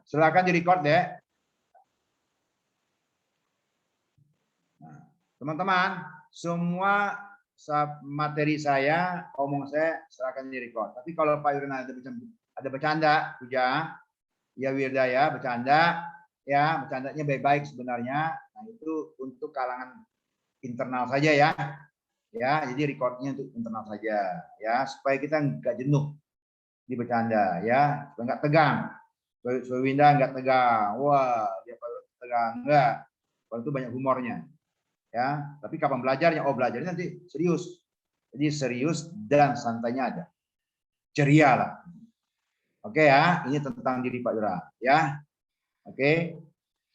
silakan di-record deh. Nah, teman-teman, semua materi saya, omong saya silakan di-record. Tapi kalau Pak Wirana ada bercanda, Puja, ya Wirda ya, bercanda, ya bercandanya baik-baik sebenarnya. Nah, itu untuk kalangan internal saja ya. Ya, jadi recordnya untuk internal saja ya, supaya kita nggak jenuh di bercanda ya, supaya nggak tegang. Winda nggak tegang, wah dia tegang enggak, kalau itu banyak humornya ya. Tapi kapan belajarnya? Oh belajarnya nanti serius, jadi serius dan santainya ada, ceria lah. Oke ya, ini tentang diri Pak Wira ya. Oke,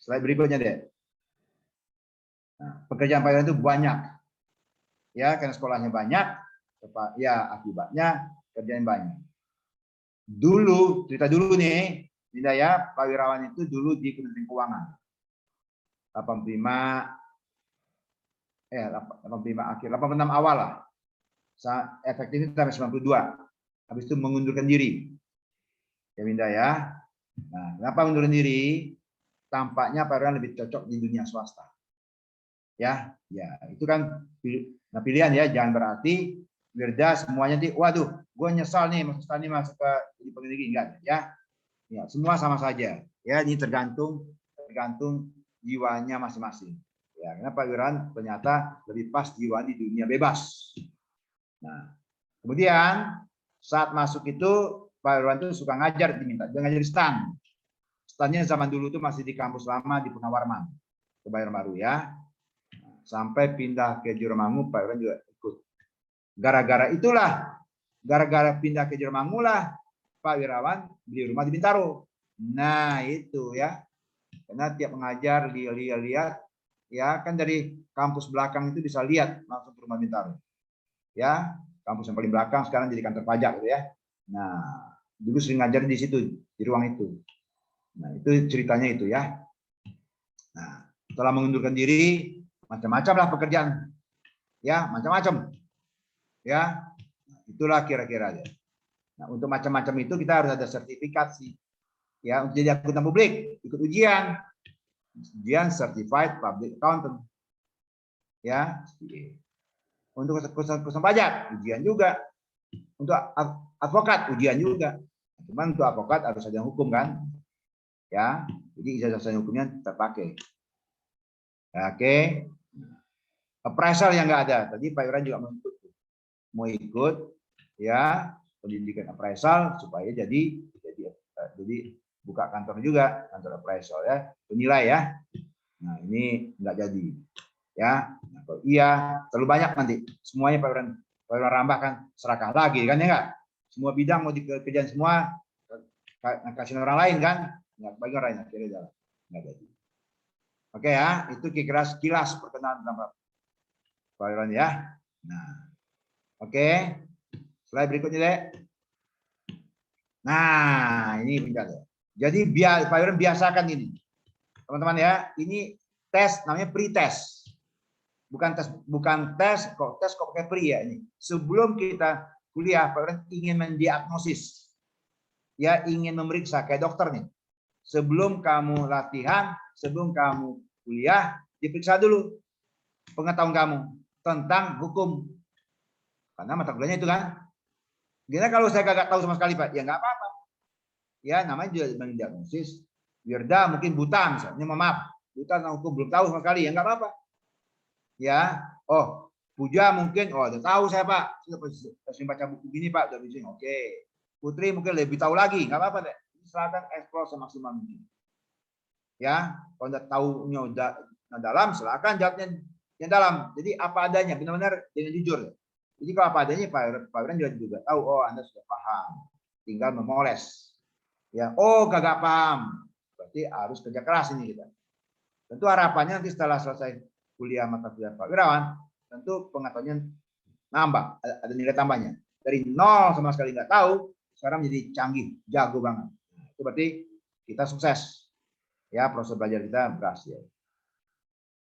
slide berikutnya deh. Nah, pekerjaan Pak Wira itu banyak ya, karena sekolahnya banyak, ya akibatnya kerjaan banyak. Dulu, cerita dulu nih, Dinda ya, Pak Wirawan itu dulu di Kementerian Keuangan. 85 akhir, 86 awal lah. Efektifnya sampai 92. Habis itu mengundurkan diri. Ya Dinda ya. Nah, kenapa mengundurkan diri? Tampaknya Pak Wirawan lebih cocok di dunia swasta. Ya, itu kan pilihan ya, jangan berarti Wirda semuanya waduh, gue nyesal nih masuk tani masuk ke jadi peneliti, enggak ya. Ya, semua sama saja. Ya, ini tergantung jiwanya masing-masing. Ya, karena Pak Wirawan ternyata lebih pas jiwa di dunia bebas. Nah, kemudian saat masuk itu Pak Wirawan itu suka ngajar, diminta dia ngajar di stand. Standnya zaman dulu itu masih di kampus lama di Purnawarman, Kebayoran Baru ya. Sampai pindah ke Jurumangu, Pak Wirawan juga ikut. Gara-gara pindah ke Jurumangu lah, Pak Wirawan beli rumah di Bintaro. Nah itu ya, karena tiap mengajar lihat, ya kan dari kampus belakang itu bisa lihat langsung ke rumah Bintaro. Ya, kampus yang paling belakang sekarang jadi kantor pajak gitu ya. Nah, dulu sering ngajar di situ, di ruang itu. Nah itu ceritanya itu ya. Nah, setelah mengundurkan diri, macam-macam lah pekerjaan, ya macam-macam, ya itulah kira-kira ya. Nah untuk macam-macam itu kita harus ada sertifikasi, ya untuk jadi akuntan publik ikut ujian certified public accountant, ya untuk urusan pajak ujian juga, untuk advokat ujian juga. Cuman untuk advokat harus ada hukum kan, ya jadi ijazah hukumnya terpakai. Oke. Appraisal yang nggak ada. Tadi Pak Wirawan juga mau ikut ya pendidikan appraisal supaya jadi buka kantor juga, kantor appraisal ya, penilai ya. Nah ini nggak jadi ya. Nah, kalau iya terlalu banyak nanti semuanya Pak Wirawan rambah kan serahkan lagi kan ya nggak. Semua bidang mau dikerjain semua kasih orang lain kan, nggak bagi orang lain akhirnya jalan nggak jadi. Oke ya, itu kira-kira sekilas perkenalan tentang Pak Wirawan ya. Nah, oke. Slide berikutnya deh. Nah, ini penjara. Jadi Pak Wirawan biasakan ini. Teman-teman ya, ini tes namanya pre-test. Bukan tes kok pakai pre ya ini. Sebelum kita kuliah, Pak Wirawan ingin mendiagnosis. Ya, ingin memeriksa kayak dokter nih. Sebelum kamu latihan, sebelum kamu kuliah, diperiksa dulu pengetahuan kamu tentang hukum. Karena mata kuliahnya itu kan. Gimana kalau saya kagak tahu sama sekali Pak? Ya nggak apa-apa. Ya namanya juga mendiagnosis. Wirda mungkin buta misalnya, maaf, buta tentang hukum belum tahu sama sekali, ya nggak apa-apa. Ya, oh Puja mungkin, oh udah tahu saya Pak, sudah sering baca buku gini Pak, udah bisa. Oke. Putri mungkin lebih tahu lagi, nggak apa-apa deh. Silakan explore semaksimal mungkin. Ya, kalau udah tahunya udah dalam, silakan jawabnya yang dalam. Jadi apa adanya, benar-benar dengan jujur. Jadi kalau apa adanya Pak Wirawan juga tahu, oh Anda sudah paham, tinggal memoles. Ya, oh gak paham, berarti harus kerja keras ini kita. Tentu harapannya nanti setelah selesai kuliah mata kuliah Pak Wirawan, tentu pengetahuannya nambah, ada nilai tambahnya. Dari nol sama sekali nggak tahu, sekarang menjadi canggih, jago banget. Nah, itu berarti kita sukses. Ya, proses belajar kita berhasil.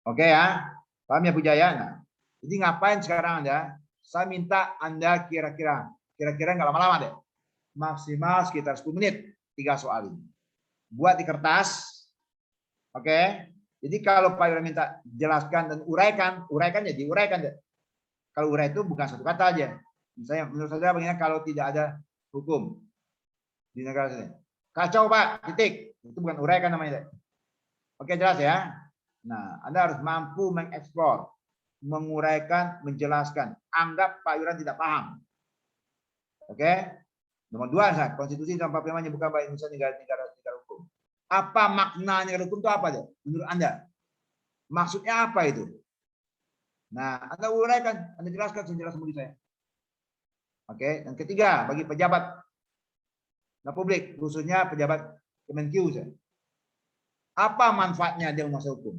Oke ya, paham ya Pujaya? Nah, jadi ngapain sekarang Anda? Saya minta Anda kira-kira nggak lama-lama deh. Maksimal sekitar 10 menit 3 soal ini. buat di kertas. Oke. Jadi kalau Pak Iwan minta jelaskan dan uraikan, uraikan ya diuraikan. Kalau urai itu bukan satu kata aja. Misalnya menurut saudara bagaimana kalau tidak ada hukum di negara sini? Kacau Pak, titik. Itu bukan uraikan namanya. Oke, jelas ya. Nah, Anda harus mampu mengeksplor, menguraikan, menjelaskan. Anggap Pak Yuran tidak paham. Oke. Nomor 2, konstitusi dan papilmannya bukan Pak Indonesia negara hukum. Apa makna negara hukum itu apa? Menurut Anda? Maksudnya apa itu? Nah, Anda uraikan, Anda jelaskan sejelas mungkin saya. Oke. Dan ketiga, bagi pejabat publik, khususnya pejabat Kemenkeu, apa manfaatnya dia menguasai hukum?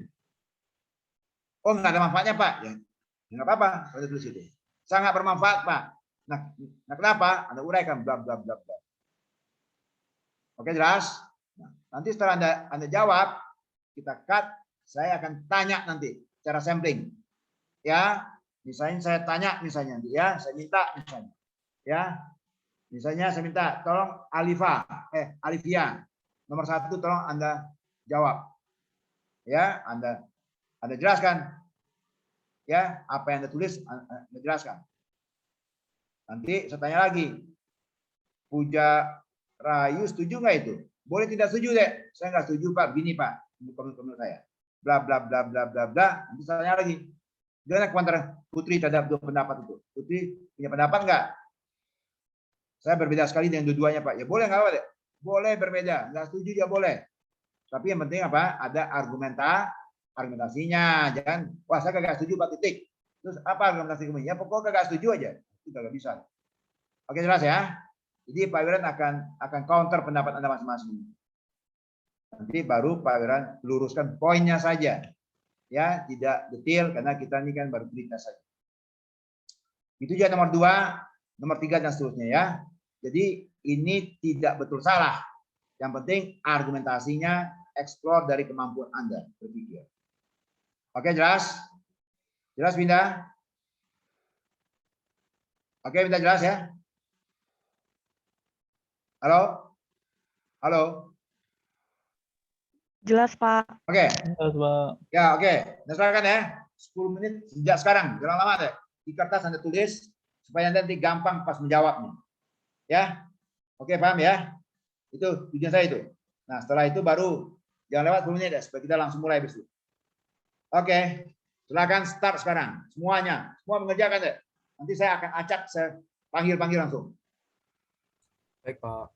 Oh, nggak ada manfaatnya, Pak. Ya, nggak apa-apa. Saya tulis itu. Sangat bermanfaat, Pak. Nah, kenapa? Anda uraikan, bla bla bla bla. Oke, jelas? Nah, nanti setelah Anda jawab, kita cut. Saya akan tanya nanti cara sampling. Ya, misalnya saya tanya misalnya nanti ya, saya minta misalnya. Ya, misalnya saya minta tolong Alivia nomor 1 tolong Anda jawab. Ya, Anda jelaskan ya apa yang Anda tulis, Anda jelaskan. Nanti saya tanya lagi, Puja Rayu setuju nggak itu? Boleh tidak setuju deh. Saya nggak setuju Pak, gini Pak, menurut saya. Bla bla bla bla bla bla. Nanti saya tanya lagi, gimana komentar Putri terhadap dua pendapat itu? Putri punya pendapat nggak? Saya berbeda sekali dengan dua-duanya Pak. Ya boleh nggak apa deh? Boleh berbeda, nggak setuju ya boleh. Tapi yang penting apa? Ada argumentasinya. Jangan, wah saya kagak setuju Pak, titik. Terus apa argumentasi kamu? Ya pokoknya kagak setuju aja. Itu kagak bisa. Oke, jelas ya. Jadi Pak Wiran akan counter pendapat Anda masing-masing. Nanti baru Pak Wiran luruskan poinnya saja. Ya, tidak detail karena kita ini kan baru berita saja. Itu juga nomor 2, nomor 3 dan seterusnya ya. Jadi ini tidak betul salah. Yang penting argumentasinya eksplor dari kemampuan Anda berpikir. Oke, jelas? Jelas, Winda? Oke, Winda, jelas ya? Halo? Halo? Jelas, Pak. Oke. Jelas, Pak. Ya, oke. Nah, silakan ya. 10 menit sejak sekarang. Jangan lama deh. Di kertas Anda tulis supaya Anda nanti gampang pas menjawabnya. Ya. Oke, paham ya? Itu tujuan saya itu. Nah, setelah itu baru jangan lewat 10 menit ya, supaya kita langsung mulai besok. Oke. Silakan start sekarang. Semuanya. Semua mengerjakan deh. Nanti saya akan acak, saya panggil langsung. Baik, Pak.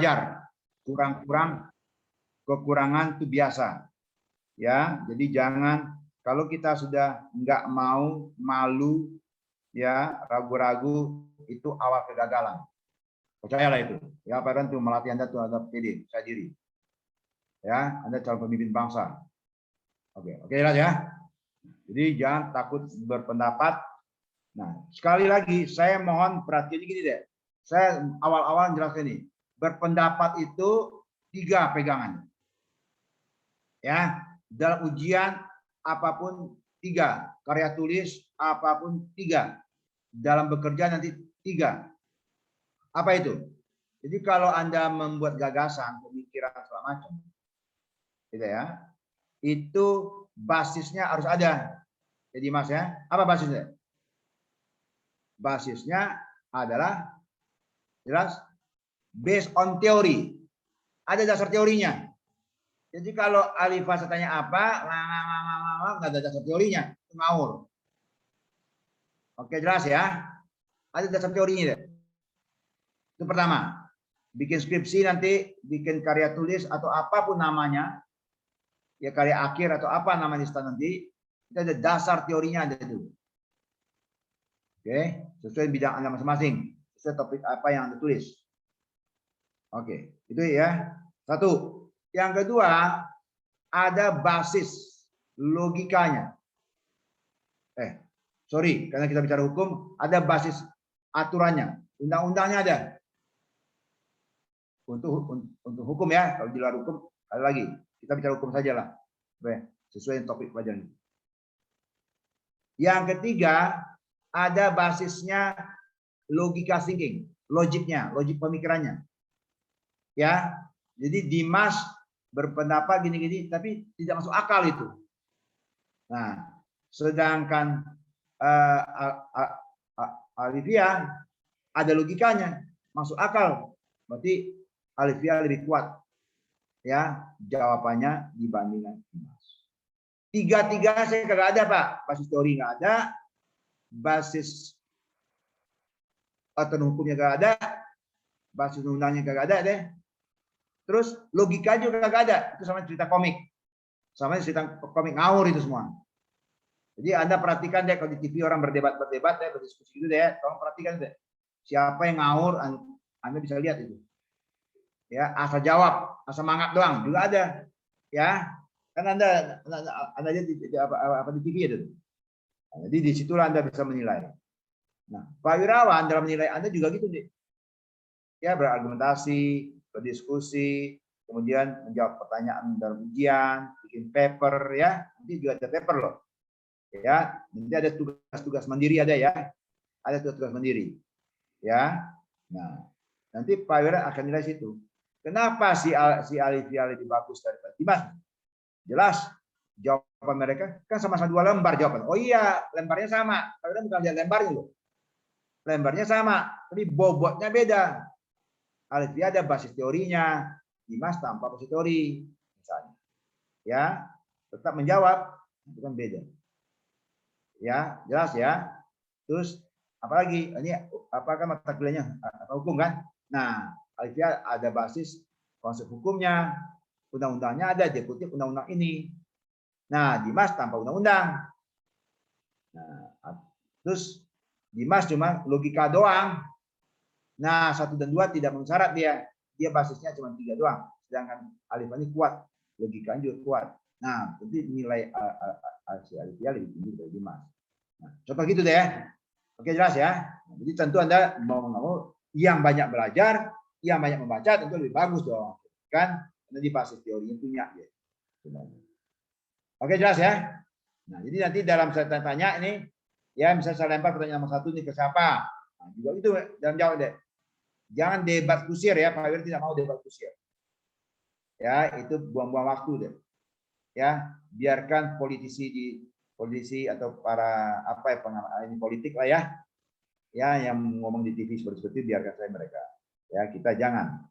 belajar. Kekurangan itu biasa. Ya, jadi jangan kalau kita sudah nggak mau, malu, ya ragu-ragu, itu awal kegagalan. Percayalah itu. Ya, Pak itu melatih Anda tuh ada pede, percaya diri. Ya, Anda calon pemimpin bangsa. Oke, jelas ya. Jadi jangan takut berpendapat. Nah, sekali lagi saya mohon perhatian gini deh. Saya awal-awal jelaskan ini. Berpendapat itu 3 pegangan. Ya, dalam ujian apapun 3, karya tulis apapun 3, dalam bekerja nanti 3. Apa itu? Jadi kalau Anda membuat gagasan, pemikiran segala macam, gitu ya, itu basisnya harus ada. Jadi Mas ya, apa basisnya? Basisnya adalah jelas based on teori. Ada dasar teorinya. Jadi kalau ahli bahasa tanya apa, nggak ada dasar teorinya, ngawur. Oke, jelas ya. Ada dasar teorinya deh. Itu pertama. Bikin skripsi nanti, bikin karya tulis atau apapun namanya, ya karya akhir atau apa namanya nanti, itu ada dasar teorinya ada itu. Oke, sesuai bidang Anda masing-masing, sesuai topik apa yang Anda tulis. Oke, itu ya. 1. Yang kedua, ada basis logikanya. Sorry, karena kita bicara hukum, ada basis aturannya, undang-undangnya ada. Untuk hukum ya, kalau di luar hukum ada lagi. Kita bicara hukum saja lah, sesuai topik pelajaran. Yang ketiga, ada basisnya logika thinking, logiknya, logik pemikirannya. Ya, jadi Dimas berpendapat gini-gini, tapi tidak masuk akal itu. Nah, sedangkan Alivia ada logikanya, masuk akal. Berarti Alivia lebih kuat, ya jawabannya dibandingkan Dimas. 3-3 saya kagak ada Pak, basis teori nggak ada, basis aturan hukumnya kagak ada, basis undangnya kagak ada deh. Terus logika juga kagak ada, itu sama cerita komik, sama cerita komik ngawur itu semua. Jadi Anda perhatikan deh kalau di TV orang berdebat deh, berdiskusi gitu deh, tolong perhatikan deh. Siapa yang ngawur, Anda bisa lihat itu. Ya, asal jawab, asal semangat doang juga ada. Ya, kan Anda lihat di TV itu. Nah, jadi disitulah Anda bisa menilai. Nah, Pak Wirawan dalam menilai Anda juga gitu deh. Ya, berargumentasi, berdiskusi, kemudian menjawab pertanyaan dalam ujian, bikin paper ya. Nanti juga ada paper loh. Ya, nanti ada tugas-tugas mandiri ada ya. Ada tugas mandiri. Ya. Nah, nanti Pak Wira akan nilai situ. Kenapa si Alivia lebih bagus daripada Dimas? Jelas jawaban mereka kan sama-sama 2 lembar jawaban. Oh iya, lembarnya sama. Pak Wira bukan lihat lembarnya loh. Lembarnya sama, tapi bobotnya beda. Alivia ada basis teorinya, Dimas tanpa basis teori misalnya. Ya, tetap menjawab, itu kan beda. Ya, jelas ya. Terus apalagi ini apakah mata kuliahnya hukum kan? Nah, Alivia ada basis konsep hukumnya, undang-undangnya ada, dia kutip undang-undang ini. Nah, Dimas tanpa undang-undang. Nah, terus Dimas cuma logika doang. Nah, 1 dan 2 tidak memenuhi syarat dia. Dia basisnya cuma 3 doang. Sedangkan Alivia ini kuat, logikanya juga kuat. Nah, jadi nilai Alivia lebih tinggi dari Dimas. Nah, contoh gitu deh ya. Oke, jelas ya. Jadi tentu Anda mau yang banyak belajar, yang banyak membaca tentu lebih bagus dong. Kan? Karena di basis teorinya punya ya. Oke, jelas ya. Nah, jadi nanti dalam saya tanya ini ya misalnya saya lempar pertanyaan nomor 1 ini ke siapa? Nah, juga itu dalam jawab deh. Jangan debat kusir ya, Pak Wir tidak mau debat kusir. Ya, itu buang-buang waktu deh. Ya, biarkan politisi atau para apa ya pengamat politik lah ya. Ya, yang ngomong di TV seperti itu biarkan saya mereka. Ya, kita jangan.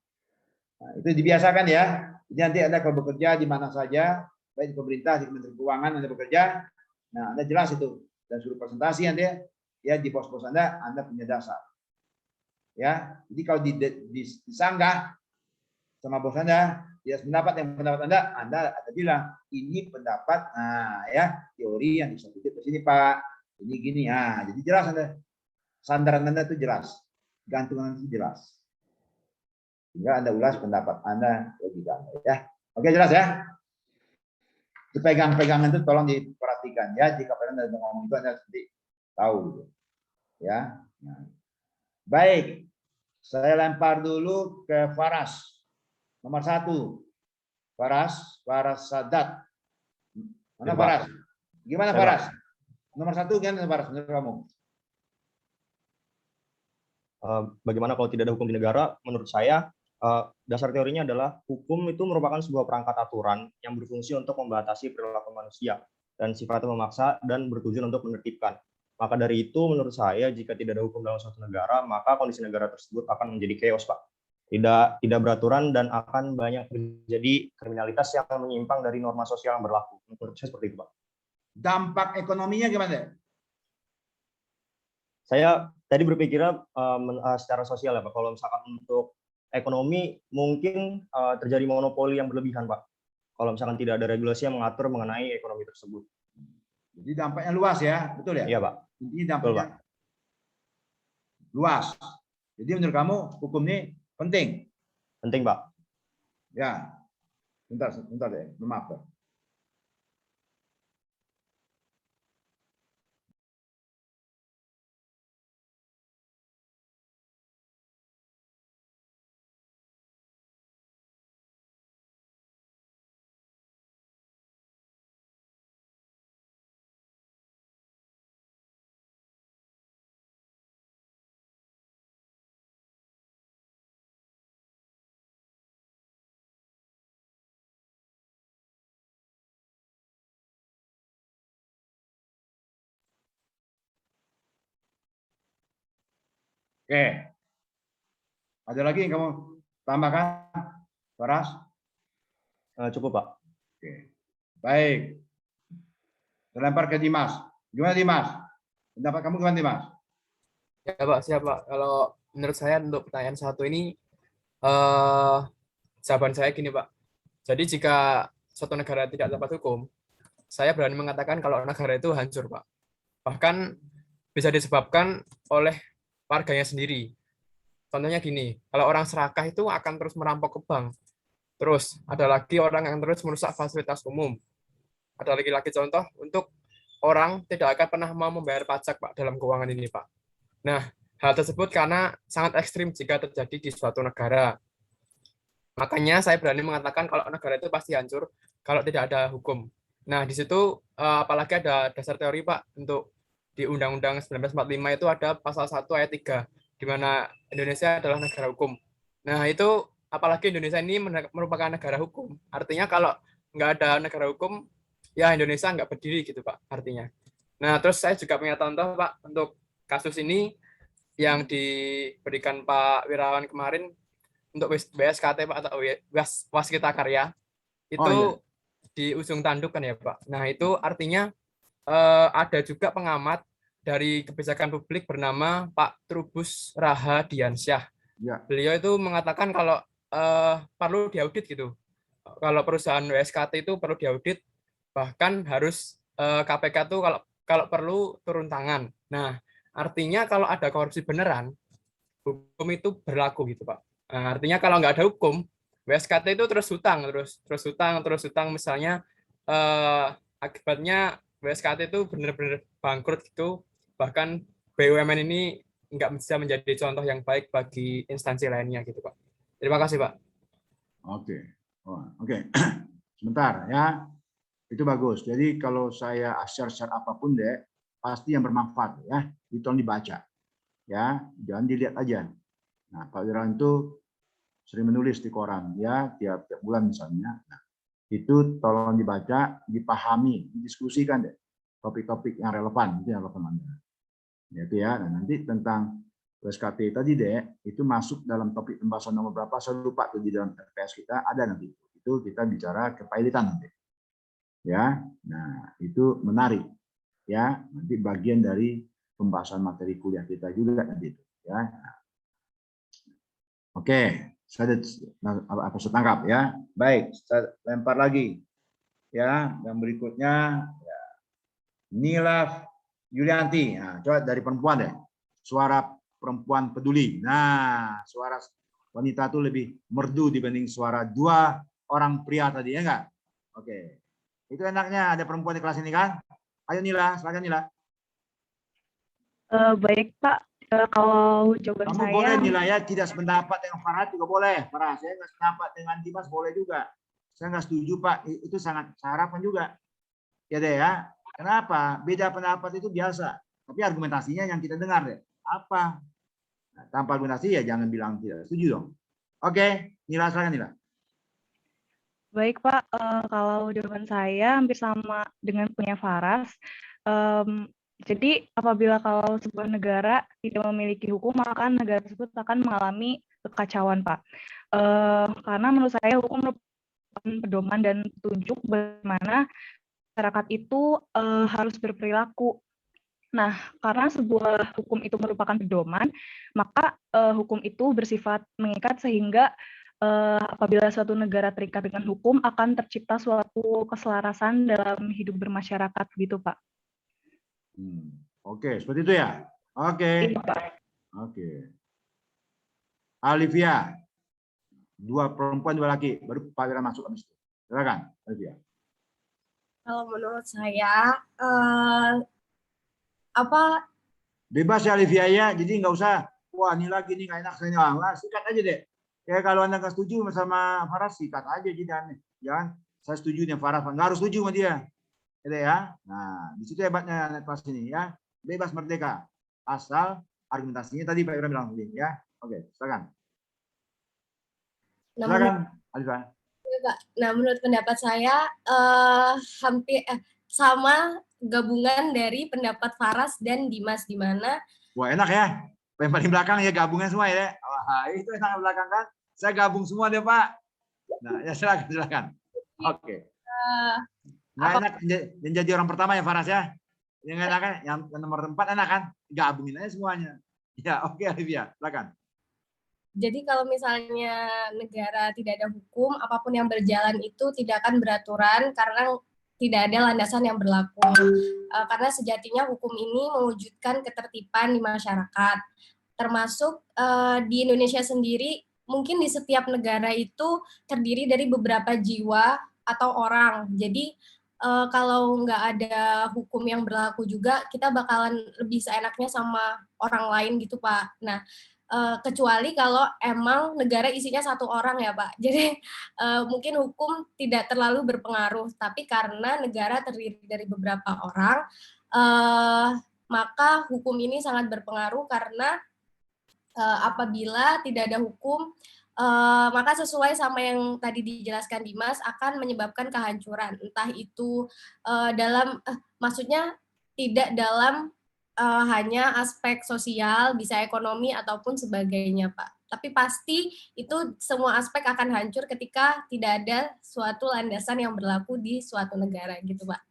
Nah, itu dibiasakan ya. Jadi nanti Anda kalau bekerja di mana saja, baik di pemerintah, di Kementerian Keuangan Anda bekerja, nah Anda jelas itu dan suruh presentasi Anda ya di pos-pos Anda punya dasar. Ya, jadi kalau disanggah sama bos Anda, dia pendapat yang pendapat Anda bilang ini pendapat, nah ya teori yang bisa kutip ke sini Pak, ini gini, nah jadi jelas Anda, sandaran Anda itu jelas, gantungan itu jelas. Tinggal Anda ulas pendapat Anda, logika Anda ya. Oke jelas ya. Itu pegangan itu tolong diperhatikan ya, jika Anda ngomong itu Anda nanti tahu gitu. Ya. Nah. Baik. Saya lempar dulu ke Faras. Nomor 1. Faras Sadat. Mana Faras? Gimana Faras? Nomor 1 gimana Faras menurut kamu? Bagaimana kalau tidak ada hukum di negara? Menurut saya, dasar teorinya adalah hukum itu merupakan sebuah perangkat aturan yang berfungsi untuk membatasi perilaku manusia dan sifatnya memaksa dan bertujuan untuk menertibkan. Maka dari itu, menurut saya, jika tidak ada hukum dalam suatu negara, maka kondisi negara tersebut akan menjadi chaos, Pak. Tidak beraturan dan akan banyak terjadi kriminalitas yang menyimpang dari norma sosial yang berlaku. Menurut saya seperti itu, Pak. Dampak ekonominya gimana? Saya tadi berpikirnya secara sosial ya Pak. Kalau misalkan untuk ekonomi mungkin terjadi monopoli yang berlebihan Pak. Kalau misalkan tidak ada regulasi yang mengatur mengenai ekonomi tersebut. Jadi dampaknya luas ya, betul ya? Iya Pak. Ini dampaknya luas. Jadi menurut kamu hukum ini penting? Penting Pak. Ya. Bentar deh, maaf Pak. Oke. Ada lagi yang kamu tambahkan, Faras? Cukup Pak. Oke. Baik. Saya lempar ke Dimas. Gimana Dimas? Pendapat kamu gimana Dimas? Ya Pak, siap Pak. Kalau menurut saya untuk pertanyaan satu ini, jawaban saya gini Pak. Jadi jika suatu negara tidak dapat hukum, saya berani mengatakan kalau negara itu hancur Pak. Bahkan bisa disebabkan oleh warganya sendiri. Contohnya gini, kalau orang serakah itu akan terus merampok ke bank. Terus ada lagi orang yang terus merusak fasilitas umum. Ada lagi contoh untuk orang tidak akan pernah mau membayar pajak Pak dalam keuangan ini Pak. Nah, hal tersebut karena sangat ekstrim jika terjadi di suatu negara. Makanya saya berani mengatakan kalau negara itu pasti hancur kalau tidak ada hukum. Nah, di situ apalagi ada dasar teori Pak untuk di Undang-Undang 1945 itu ada pasal 1 ayat 3 di mana Indonesia adalah negara hukum. Nah, itu apalagi Indonesia ini merupakan negara hukum. Artinya kalau nggak ada negara hukum, ya Indonesia nggak berdiri gitu Pak artinya. Nah, terus saya juga punya contoh Pak untuk kasus ini yang diberikan Pak Wirawan kemarin untuk BSKT Pak atau Waskita Karya itu di ujung tanduk kan ya Pak. Nah itu artinya ada juga pengamat dari kebijakan publik bernama Pak Trubus Rahadiansyah. Ya. Beliau itu mengatakan kalau perlu diaudit gitu. Kalau perusahaan WSKT itu perlu diaudit, bahkan harus KPK tuh kalau perlu turun tangan. Nah artinya kalau ada korupsi beneran, hukum itu berlaku gitu Pak. Nah, artinya kalau nggak ada hukum, WSKT itu terus hutang, misalnya akibatnya WSKT itu benar-benar bangkrut gitu, bahkan BUMN ini nggak bisa menjadi contoh yang baik bagi instansi lainnya gitu Pak. Terima kasih Pak. Oke. Oke. Sebentar ya. Itu bagus. Jadi kalau saya share apapun deh, pasti yang bermanfaat ya. Ditolong dibaca. Ya, jangan dilihat aja. Nah, Pak Wirawan itu sering menulis di koran ya, tiap bulan misalnya. Nah, itu tolong dibaca, dipahami, didiskusikan deh. Topik-topik yang relevan, itu yang relevan Anda. Itu ya. Nah, nanti tentang WSKT tadi deh, itu masuk dalam topik pembahasan nomor berapa, saya lupa tuh di dalam RPS kita ada nanti. Itu kita bicara kepailitan nanti. Ya, nah itu menarik. Ya, nanti bagian dari pembahasan materi kuliah kita juga nanti itu. Ya. Oke, saya tangkap ya. Baik, saya lempar lagi. Ya, yang berikutnya ya. Nila Yulianti. Nah, coba dari perempuan deh. Suara perempuan peduli. Nah, suara wanita itu lebih merdu dibanding suara dua orang pria tadi, ya enggak? Oke. Itu enaknya ada perempuan di kelas ini kan? Ayo Nila, silakan Nila. Baik Pak, kalau jawaban Kamu saya boleh nilai ya tidak sependapat dengan Farah juga boleh. Farah, saya nggak sependapat dengan Dimas boleh juga. Saya nggak setuju Pak, itu sangat harapan juga. Ya deh ya. Kenapa? Beda pendapat itu biasa. Tapi argumentasinya yang kita dengar deh. Apa? Nah, tanpa argumentasi ya jangan bilang tidak setuju dong. Oke, Nila silakan Nila. baik Pak, kalau jawaban saya hampir sama dengan punya Faras. Jadi apabila kalau sebuah negara tidak memiliki hukum, maka negara tersebut akan mengalami kekacauan Pak. Karena menurut saya hukum merupakan pedoman dan petunjuk bagaimana masyarakat itu harus berperilaku. Nah, karena sebuah hukum itu merupakan pedoman, maka hukum itu bersifat mengikat sehingga apabila suatu negara terikat dengan hukum akan tercipta suatu keselarasan dalam hidup bermasyarakat gitu, Pak. Oke, seperti itu ya. Oke. Iya, Pak. Oke. Alivia, dua perempuan dua laki, baru Pak Wira masuk habis itu. Silakan, Alivia. Kalau menurut saya apa Bebas ya Alivia ya, jadi nggak usah. Wah ini lagi nih nggak enak saya. Wah, sikat aja deh. Ya kalau anda nggak setuju sama Farah sikat aja jangan. Saya setuju dengan Farah, nggak harus setuju sama dia. Ya. Nah di situ hebatnya kelas ini ya, bebas merdeka asal argumentasinya tadi Pak Ira bilang ya. Oke, silakan. Silakan Alivia. Nah, menurut pendapat saya hampir sama gabungan dari pendapat Faras dan Dimas di mana. Wah enak ya, yang paling belakang ya gabungan semua ya. Wah itu enak belakang kan, saya gabung semua deh Pak. Nah ya silakan. Oke. Nggak enak yang jadi orang pertama ya Faras ya. Yang enak kan, yang nomor 4 enak kan, gabungin aja semuanya. Ya oke Alivia, silakan. Jadi kalau misalnya negara tidak ada hukum, apapun yang berjalan itu tidak akan beraturan karena tidak ada landasan yang berlaku. Karena sejatinya hukum ini mewujudkan ketertiban di masyarakat. Termasuk di Indonesia sendiri, mungkin di setiap negara itu terdiri dari beberapa jiwa atau orang. Jadi kalau nggak ada hukum yang berlaku juga, kita bakalan lebih seenaknya sama orang lain gitu Pak. Nah, kecuali kalau emang negara isinya satu orang ya Pak. Jadi mungkin hukum tidak terlalu berpengaruh, tapi karena negara terdiri dari beberapa orang, maka hukum ini sangat berpengaruh karena apabila tidak ada hukum, maka sesuai sama yang tadi dijelaskan Dimas akan menyebabkan kehancuran. Entah itu maksudnya tidak dalam hanya aspek sosial, bisa ekonomi ataupun sebagainya, Pak. Tapi pasti itu semua aspek akan hancur ketika tidak ada suatu landasan yang berlaku di suatu negara, gitu, Pak.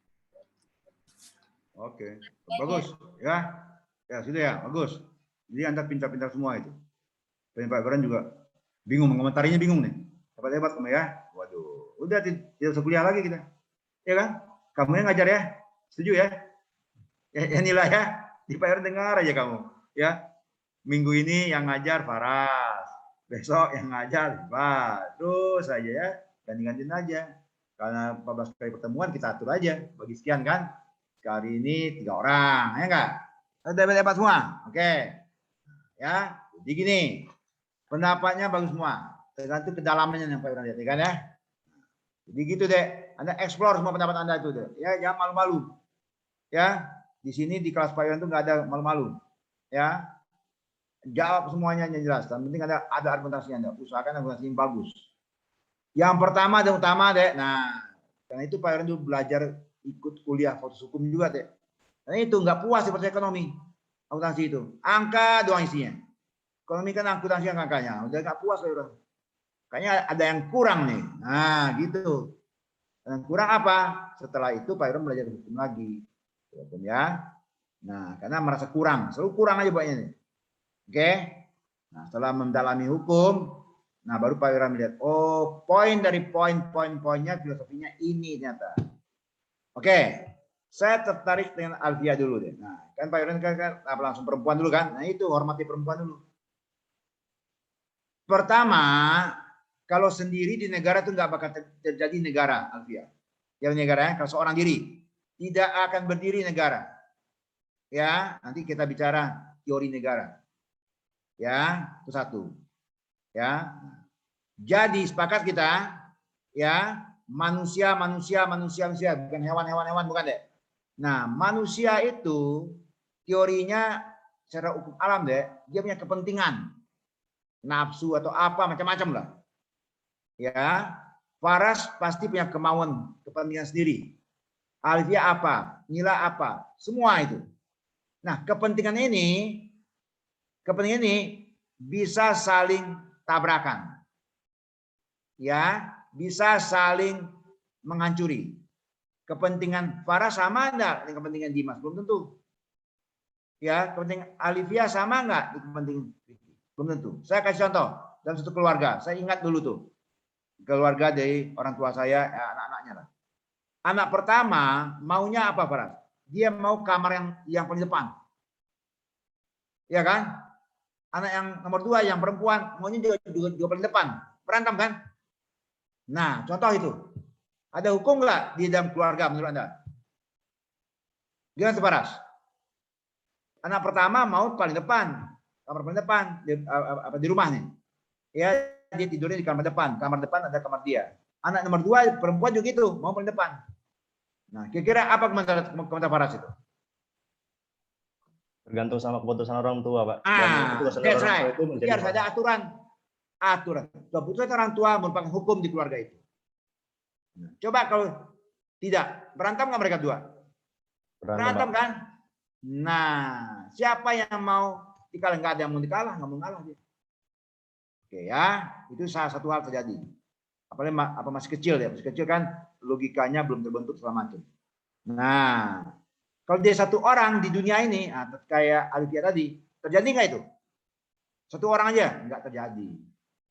Oke, bagus ya. Ya sudah ya, bagus. Jadi Anda pintar-pintar semua itu. Dan Pak Beran juga bingung, mengomentarinya bingung nih. Hebat-hebat kamu ya. Waduh, udah tidak usah kuliah lagi kita. Ya kan? Kamu yang ngajar ya. Setuju ya? Ya nilai ya. Di Pak Beran dengar aja kamu. Ya. Minggu ini yang ngajar Faras. Besok yang ngajar Pak. Terus aja ya. Ganti-gantiin aja. Karena 14 kali pertemuan kita atur aja. Bagi sekian kan. Kali ini 3 orang. Ya enggak? Hebat-hebat semua. Oke. Ya. Jadi gini. Pendapatnya bagus semua, tergantung kedalamannya yang Pak Iwan lihat, kan ya. Jadi gitu deh, Anda explore semua pendapat Anda itu deh. Ya, jangan malu-malu. Ya, di sini di kelas Pak Iwan itu nggak ada malu-malu. Ya, jawab semuanya yang jelas. Dan penting ada argumentasinya Anda. Usahakan argumentasi yang bagus. Yang pertama dan utama deh. Nah, karena itu Pak Iwan itu belajar ikut kuliah fakultas hukum juga deh. Karena itu nggak puas seperti ekonomi, akuntansi itu. Angka doang isinya. Ekonomi kan akuntansi yang angkanya, udah nggak puas loh. Kayaknya ada yang kurang nih. Nah, gitu. Yang kurang apa? Setelah itu Pak Iron belajar hukum lagi. Ya. Nah, karena merasa kurang, selalu kurang aja banyak nih. Oke. Nah, setelah mendalami hukum, Nah, baru Pak Wira melihat, oh, poin dari poinnya filosofinya ini ternyata. Oke, saya tertarik dengan Alfia dulu deh. Nah, kan Pak Wira kan apa langsung perempuan dulu kan? Nah, itu hormati perempuan dulu. Pertama, kalau sendiri di negara itu nggak bakal terjadi negara, Alfia. Yang negara, kalau seorang diri tidak akan berdiri negara. Ya, nanti kita bicara teori negara. Ya, itu satu. Ya, jadi sepakat kita, ya, manusia, bukan hewan, bukan deh. Nah, manusia itu teorinya secara hukum alam deh, dia punya kepentingan, nafsu atau apa macam-macam lah. Ya, Faras pasti punya kemauan, kepentingan sendiri. Alfia apa, Nila apa, semua itu. Nah, kepentingan ini bisa saling tabrakan. Ya, bisa saling menghancuri. Kepentingan Farah sama enggak dengan kepentingan Dimas? Belum tentu. Ya, kepentingan Alivia sama enggak dengan kepentingan Vicky? Belum tentu. Saya kasih contoh dalam satu keluarga. Saya ingat dulu tuh. Keluarga dari orang tua saya, anak-anaknya lah. Anak pertama maunya apa, Farah? Dia mau kamar yang paling depan. Ya kan? Anak yang nomor 2 yang perempuan maunya juga paling depan. Berantem kan? Nah, contoh itu. Ada hukum nggak di dalam keluarga menurut Anda? Gimana Faras? Anak pertama mau paling depan, kamar paling depan di rumah nih. Ya, dia tidurnya di kamar depan ada kamar dia. Anak nomor 2 perempuan juga gitu, mau paling depan. Nah, kira-kira apa komentar Faras itu? Tergantung sama keputusan orang tua, Pak. That's right. Jadi harus ada aturan. Keputusan orang tua merupakan hukum di keluarga itu. Nah, coba kalau tidak, berantem nggak mereka dua? Berantem kan? Nah, siapa yang mau dikalah? Nggak ada yang mau dikalah, nggak mau ngalah dia. Oke ya, itu salah satu hal terjadi. Apalagi masih kecil ya, masih kecil kan logikanya belum terbentuk segala macam. Nah, kalau dia satu orang di dunia ini, kayak Alivia tadi, terjadi nggak itu? Satu orang aja nggak terjadi.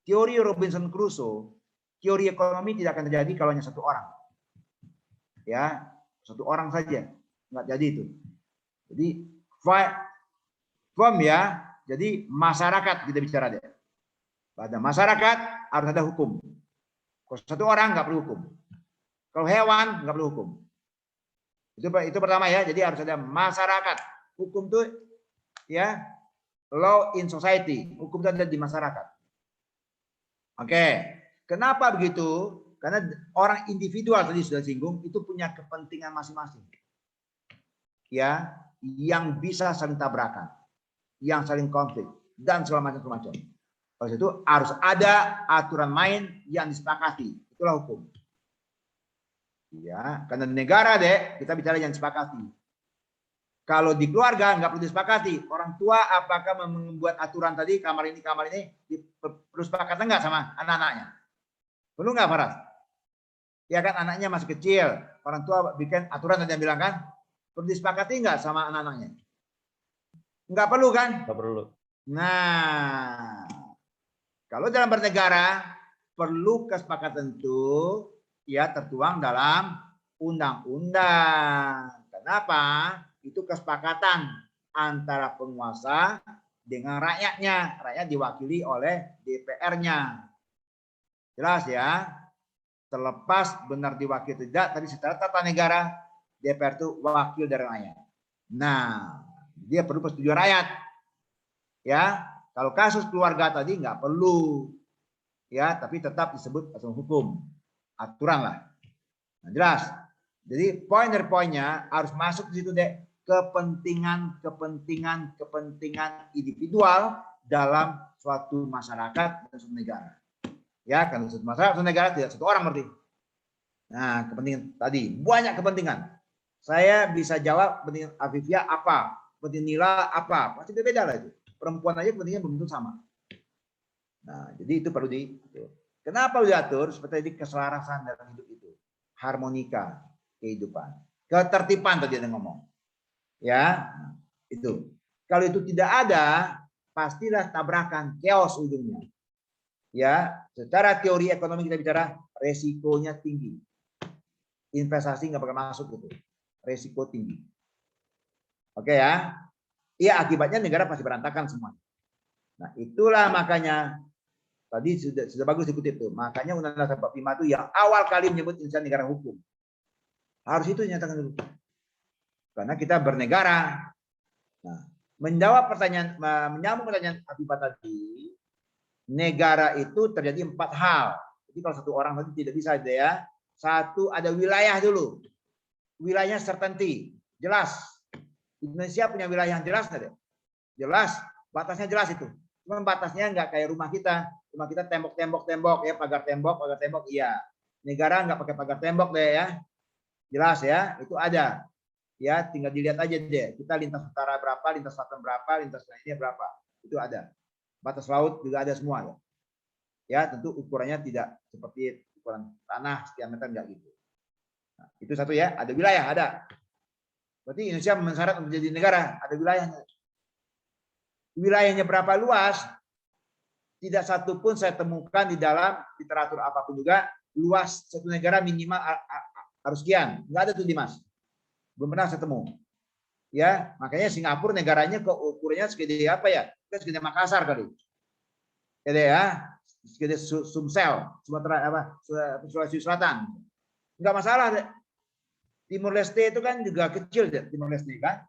Teori Robinson Crusoe, teori ekonomi tidak akan terjadi kalau hanya satu orang. Ya, satu orang saja nggak jadi itu. Jadi firm ya. Jadi masyarakat kita bicara deh. Pada masyarakat harus ada hukum. Kalau satu orang nggak perlu hukum. Kalau hewan nggak perlu hukum. Itu pertama ya. Jadi harus ada masyarakat. Hukum itu ya law in society. Hukum itu ada di masyarakat. Oke. Kenapa begitu? Karena orang individual tadi sudah singgung itu punya kepentingan masing-masing. Ya, yang bisa saling tabrakan, yang saling konflik dan segala macam. Oleh itu harus ada aturan main yang disepakati. Itulah hukum. Ya, karena negara deh kita bicara yang disepakati. Kalau di keluarga nggak perlu disepakati. Orang tua apakah membuat aturan tadi kamar ini perlu sepakat enggak sama anak-anaknya? Perlu nggak Farah? Ya kan anaknya masih kecil. Orang tua bikin aturan tadi yang bilang kan. Perlu disepakati nggak sama anak-anaknya? Nggak perlu kan? Nggak perlu. Nah, kalau dalam bernegara perlu kesepakatan itu ya tertuang dalam undang-undang. Kenapa? Itu kesepakatan antara penguasa dengan rakyatnya. Rakyat diwakili oleh DPR-nya. Jelas ya? Terlepas benar diwakili tidak, tadi secara tata negara DPR itu wakil dari rakyat. Nah, dia perlu persetujuan rakyat. Ya, kalau kasus keluarga tadi nggak perlu. Ya, tapi tetap disebut aturan hukum. Aturan lah. Nah, jelas. Jadi poin dari poinnya harus masuk di situ deh. Kepentingan individual dalam suatu masyarakat dan suatu negara. Ya, kan satu masyarakat, satu negara tidak satu orang berarti. Nah, kepentingan tadi banyak kepentingan. Saya bisa jawab kepentingan Afifia apa, kepentingan Nila apa, pasti beda lah itu. Perempuan aja kepentingannya belum tentu sama. Nah, jadi itu perlu diatur. Kenapa perlu diatur? Seperti tadi keselarasan dalam hidup itu, harmonika kehidupan, ketertiban tadi ada ngomong. Ya, itu. Kalau itu tidak ada, pastilah tabrakan, chaos ujungnya. Ya, secara teori ekonomi kita bicara resikonya tinggi. Investasi nggak bakal masuk gitu. Resiko tinggi. Oke ya. Iya, akibatnya negara pasti berantakan semua. Nah, itulah makanya tadi sudah bagus dikutip tuh. Makanya Undang-Undang 45 itu yang awal kali menyebut Indonesia negara hukum. Harus itu dinyatakan dulu. Karena kita bernegara. Nah, menjawab pertanyaan, menyambung pertanyaan Afifah tadi, negara itu terjadi 4 hal. Jadi kalau satu orang tadi tidak bisa ya. Satu, ada wilayah dulu. Wilayahnya certainty, jelas. Indonesia punya wilayah yang jelas nggak deh? Jelas, batasnya jelas itu. Cuma batasnya nggak kayak rumah kita. Rumah kita tembok ya, pagar tembok, iya. Negara nggak pakai pagar tembok deh ya. Jelas ya, itu ada. Ya, tinggal dilihat aja deh. Kita lintas utara berapa, lintas selatan berapa, lintas lainnya berapa. Itu ada. Batas laut juga ada semua ya. Ya, tentu ukurannya tidak seperti ukuran tanah sekian meter enggak gitu. Nah, itu satu ya, ada wilayah, ada. Berarti Indonesia mensyarat untuk menjadi negara, ada wilayahnya. Wilayahnya berapa luas? Tidak satu pun saya temukan di dalam literatur apapun juga, luas satu negara minimal harus sekian. Enggak ada tuh Dimas. Belum pernah saya temu. Ya, makanya Singapura negaranya ke ukurannya segede apa ya? Segede Makassar kali. Ya, segede Sumsel, Sumatera apa? Sulawesi Selatan. Enggak masalah deh. Timur Leste itu kan juga kecil deh, Timur Leste kan.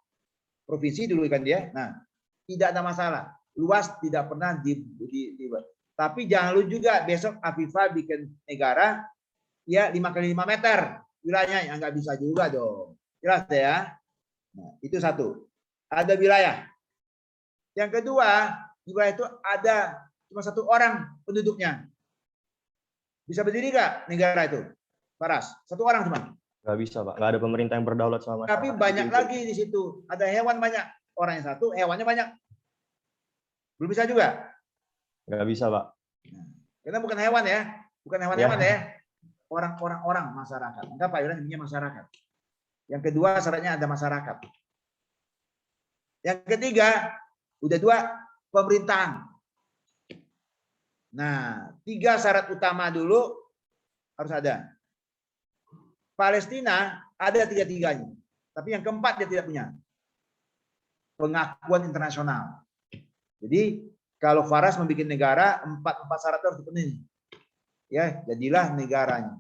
Provinsi dulu kan dia. Nah, tidak ada masalah. Luas tidak pernah dibuat. Tapi jangan lupa juga besok Afifah bikin negara ya 5 kali 5 meter wilayahnya, enggak bisa juga dong. Jelas deh ya. Nah, itu satu. Ada wilayah. Yang kedua, di wilayah itu ada cuma satu orang penduduknya. Bisa berdiri nggak negara itu? Paras, satu orang cuma. Nggak bisa, Pak. Nggak ada pemerintah yang berdaulat sama masyarakat. Tapi banyak lagi di situ. Ada hewan banyak. Orangnya satu, hewannya banyak. Belum bisa juga? Nggak bisa, Pak. Karena bukan hewan ya. Bukan hewan-hewan ya. Orang masyarakat. Enggak Pak Iwan, intinya masyarakat. Yang kedua syaratnya ada masyarakat. Yang ketiga, udah 2, pemerintahan. Nah, 3 syarat utama dulu harus ada. Palestina ada 3-tiganya. Tapi yang keempat dia tidak punya. Pengakuan internasional. Jadi, kalau Faras membuat negara, 4 syarat harus dipenuhi. Ya, jadilah negaranya.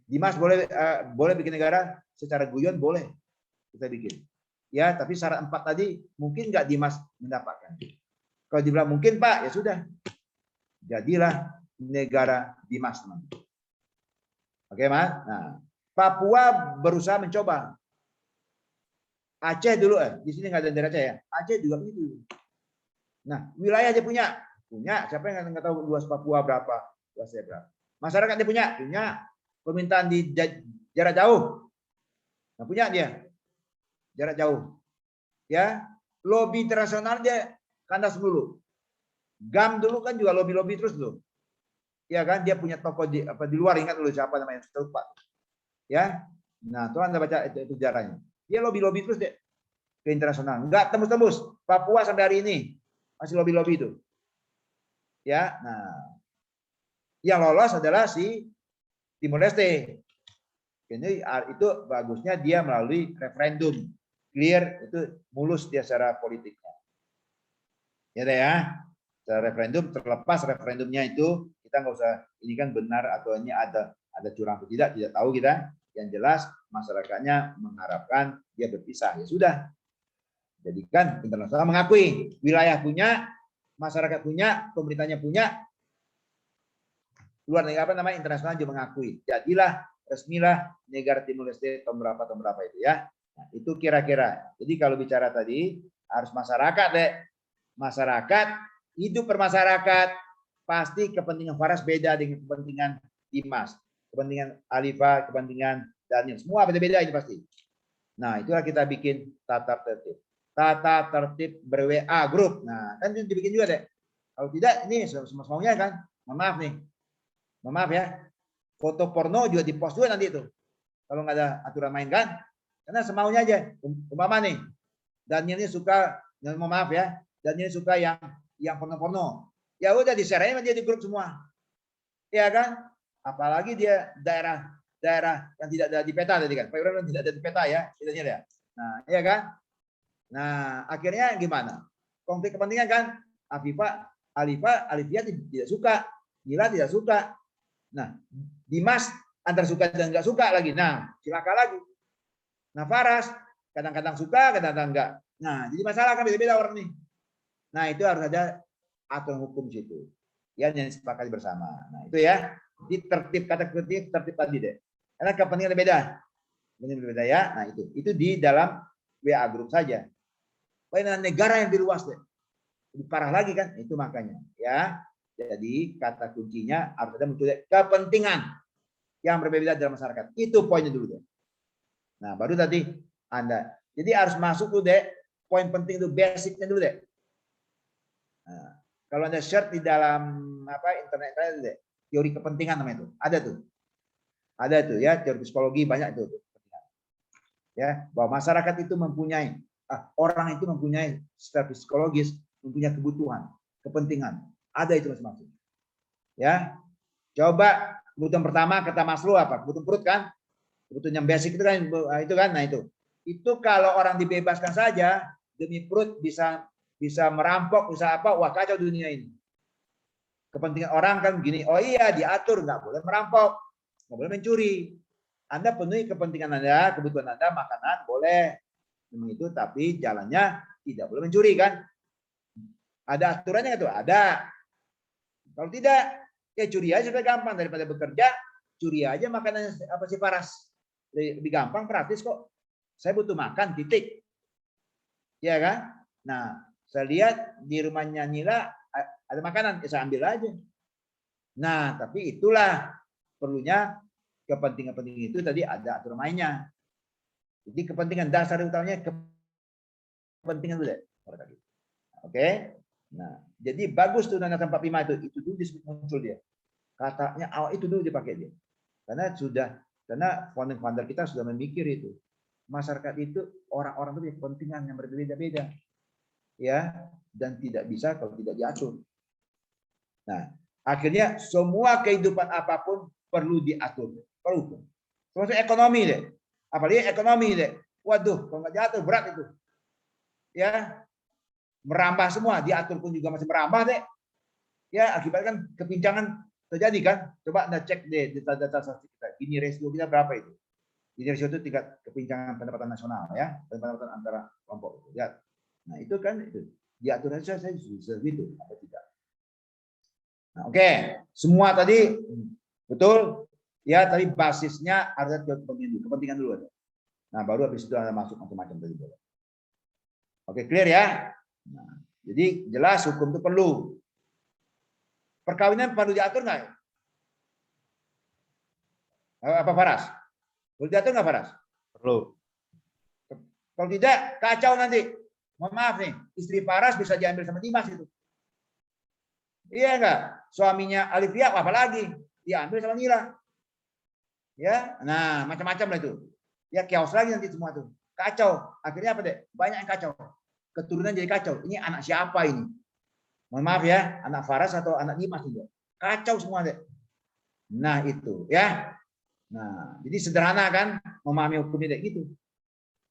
Dimas boleh bikin negara secara guyon, boleh kita bikin. Ya, tapi syarat 4 tadi mungkin nggak Dimas mendapatkan. Kalau dibilang mungkin Pak, ya sudah. Jadilah negara Dimas. Oke, Mas. Nah, Papua berusaha mencoba. Aceh dulu di sini nggak ada daerah Aceh ya. Aceh juga begitu. Nah, wilayah dia punya. Siapa yang nggak tahu luas Papua berapa? Luasnya berapa? Masyarakat dia punya. Permintaan di jarak jauh. Nah, punya dia. Jarak jauh. Ya, lobby internasional dia kandas dulu. GAM dulu kan juga lobby terus dulu. Ya kan, dia punya toko di luar, ingat dulu siapa namanya, lupa. Ya. Nah, tuh Anda baca itu sejarahnya. Dia lobby terus deh ke internasional. Enggak tembus-tembus. Papua sampai hari ini masih lobby itu. Ya, nah. Yang lolos adalah si Timor Leste. Ini itu bagusnya dia melalui referendum. Clear, itu mulus dia secara politiknya. Ya deh ya. Secara referendum, terlepas referendumnya itu kita nggak usah ini kan benar atau ini ada curang atau tidak tahu kita. Yang jelas masyarakatnya mengharapkan dia berpisah, ya sudah. Jadikan internasional mengakui, wilayah punya, masyarakat punya, pemerintahnya punya, luar negara internasional juga mengakui. Jadilah resmilah negara Timor Leste tahun berapa itu ya. Nah, itu kira-kira. Jadi kalau bicara tadi harus masyarakat deh. Masyarakat, hidup bermasyarakat, pasti kepentingan Faras beda dengan kepentingan Dimas, kepentingan Alifah, kepentingan Daniel, semua beda-beda ini pasti. Nah, itulah kita bikin tata tertib. Tata tertib ber-WA grup. Nah, kan itu dibikin juga deh. Kalau tidak, ini semaunya kan. Maaf nih. Maaf ya. Foto porno juga di-post juga nanti itu. Kalau nggak ada aturan main kan. Karena semaunya aja. Umpama nih. Daniel ini suka, maaf ya. Daniel suka yang porno-porno. Ya udah di-share aja dia di grup semua. Ya kan? Apalagi dia daerah yang tidak ada di peta tadi kan. Pak Ibrahim tidak ada di peta ya, ceritanya ya. Nah, ya kan? Nah, akhirnya gimana? Konflik kepentingan kan? Alifia tidak suka, Nila tidak suka. Nah, Dimas antara suka dan enggak suka lagi. Nah, silakan lagi. Nah, Faras kadang-kadang suka, kadang-kadang enggak. Nah, jadi masalah kan beda-beda orang nih. Nah, itu harus ada aturan hukum situ. Ya, yang disepakati bersama. Nah, itu ya. Di tertib kata tertib tadi deh. Karena kepentingan berbeda. Berbeda ya. Nah, itu di dalam WA group saja. Dengan negara yang diluas deh. Lebih parah lagi kan? Itu makanya, ya. Jadi kata kuncinya harus ada muncul kepentingan yang berbeda dalam masyarakat. Itu poinnya dulu deh. Nah, baru tadi Anda. Jadi harus masuk dulu deh. Poin penting itu basicnya dulu deh. Nah, kalau Anda search di dalam internet deh, teori kepentingan namanya itu. Ada tuh ya, teori psikologi banyak itu. Ya, bahwa masyarakat itu mempunyai orang itu mempunyai secara psikologis mempunyai kebutuhan, kepentingan. Ada itu masing-masing. Ya. Coba kebutuhan pertama kata Maslow apa? Kebutuhan perut kan? Kebutuhan yang basic itu kan, nah itu. Itu kalau orang dibebaskan saja demi perut bisa merampok, bisa apa? Wah, kacau dunia ini. Kepentingan orang kan gini, oh iya diatur, nggak boleh merampok, nggak boleh mencuri. Anda penuhi kepentingan Anda, kebutuhan Anda, makanan boleh. Itu tapi jalannya tidak boleh mencuri kan? Ada aturannya itu? Ada. Kalau tidak, ya curi aja supaya gampang daripada bekerja, curi aja makanan apa sih Paras? Lebih gampang, praktis kok. Saya butuh makan, titik. Ya kan? Nah, saya lihat di rumahnya Nila ada makanan, ya saya ambil aja. Nah, tapi itulah perlunya kepentingan-kepentingan itu tadi ada aturan mainnya. Jadi kepentingan dasar utamanya kepentingan dulu deh. Oke. Nah, jadi bagus tuh Undang-Undang 45 itu dulu muncul dia. Katanya awal itu dulu dipakai dia. Karena founder kita sudah memikir itu. Masyarakat itu orang-orang itu punya kepentingan yang berbeda-beda. Ya, dan tidak bisa kalau tidak diatur. Nah, akhirnya semua kehidupan apapun perlu diatur. Perlu. Termasuk ekonomi deh. Apalagi ekonomi deh. Waduh, kalau nggak diatur berat itu. Ya, merambah semua, diatur pun juga masih merambah deh. Ya, akibatnya kan kepincangan terjadi kan. Coba Anda cek deh data-data statistik kita. Gini rasio kita berapa itu? Gini rasio itu tingkat kepincangan pendapatan nasional ya, pendapatan antara kelompok. Ya. Nah, itu kan itu. Diatur saja saya bisa gitu, apa tidak. Nah, oke. Semua tadi betul. Ya, tadi basisnya ada kepentingan dulu ada. Nah, baru habis itu Anda masuk macam-macam tadi. Oke, clear ya? Nah, jadi jelas hukum itu perlu. Perkawinan perlu diatur nggak? Apa Faras? Perlu diatur nggak Faras? Perlu. Kalau tidak, kacau nanti. Mohon maaf nih, istri Faras bisa diambil sama Dimas itu. Iya enggak? Suaminya Alifia apalagi diambil sama Nila. Ya, nah macam-macam lah itu. Ya chaos lagi nanti semua tuh. Kacau. Akhirnya apa deh? Banyak yang kacau. Keturunan jadi kacau. Ini anak siapa ini? Mohon maaf ya, anak Faras atau anak Dimas juga. Kacau semua deh. Nah itu ya. Nah jadi sederhana kan memahami hukum ini gitu.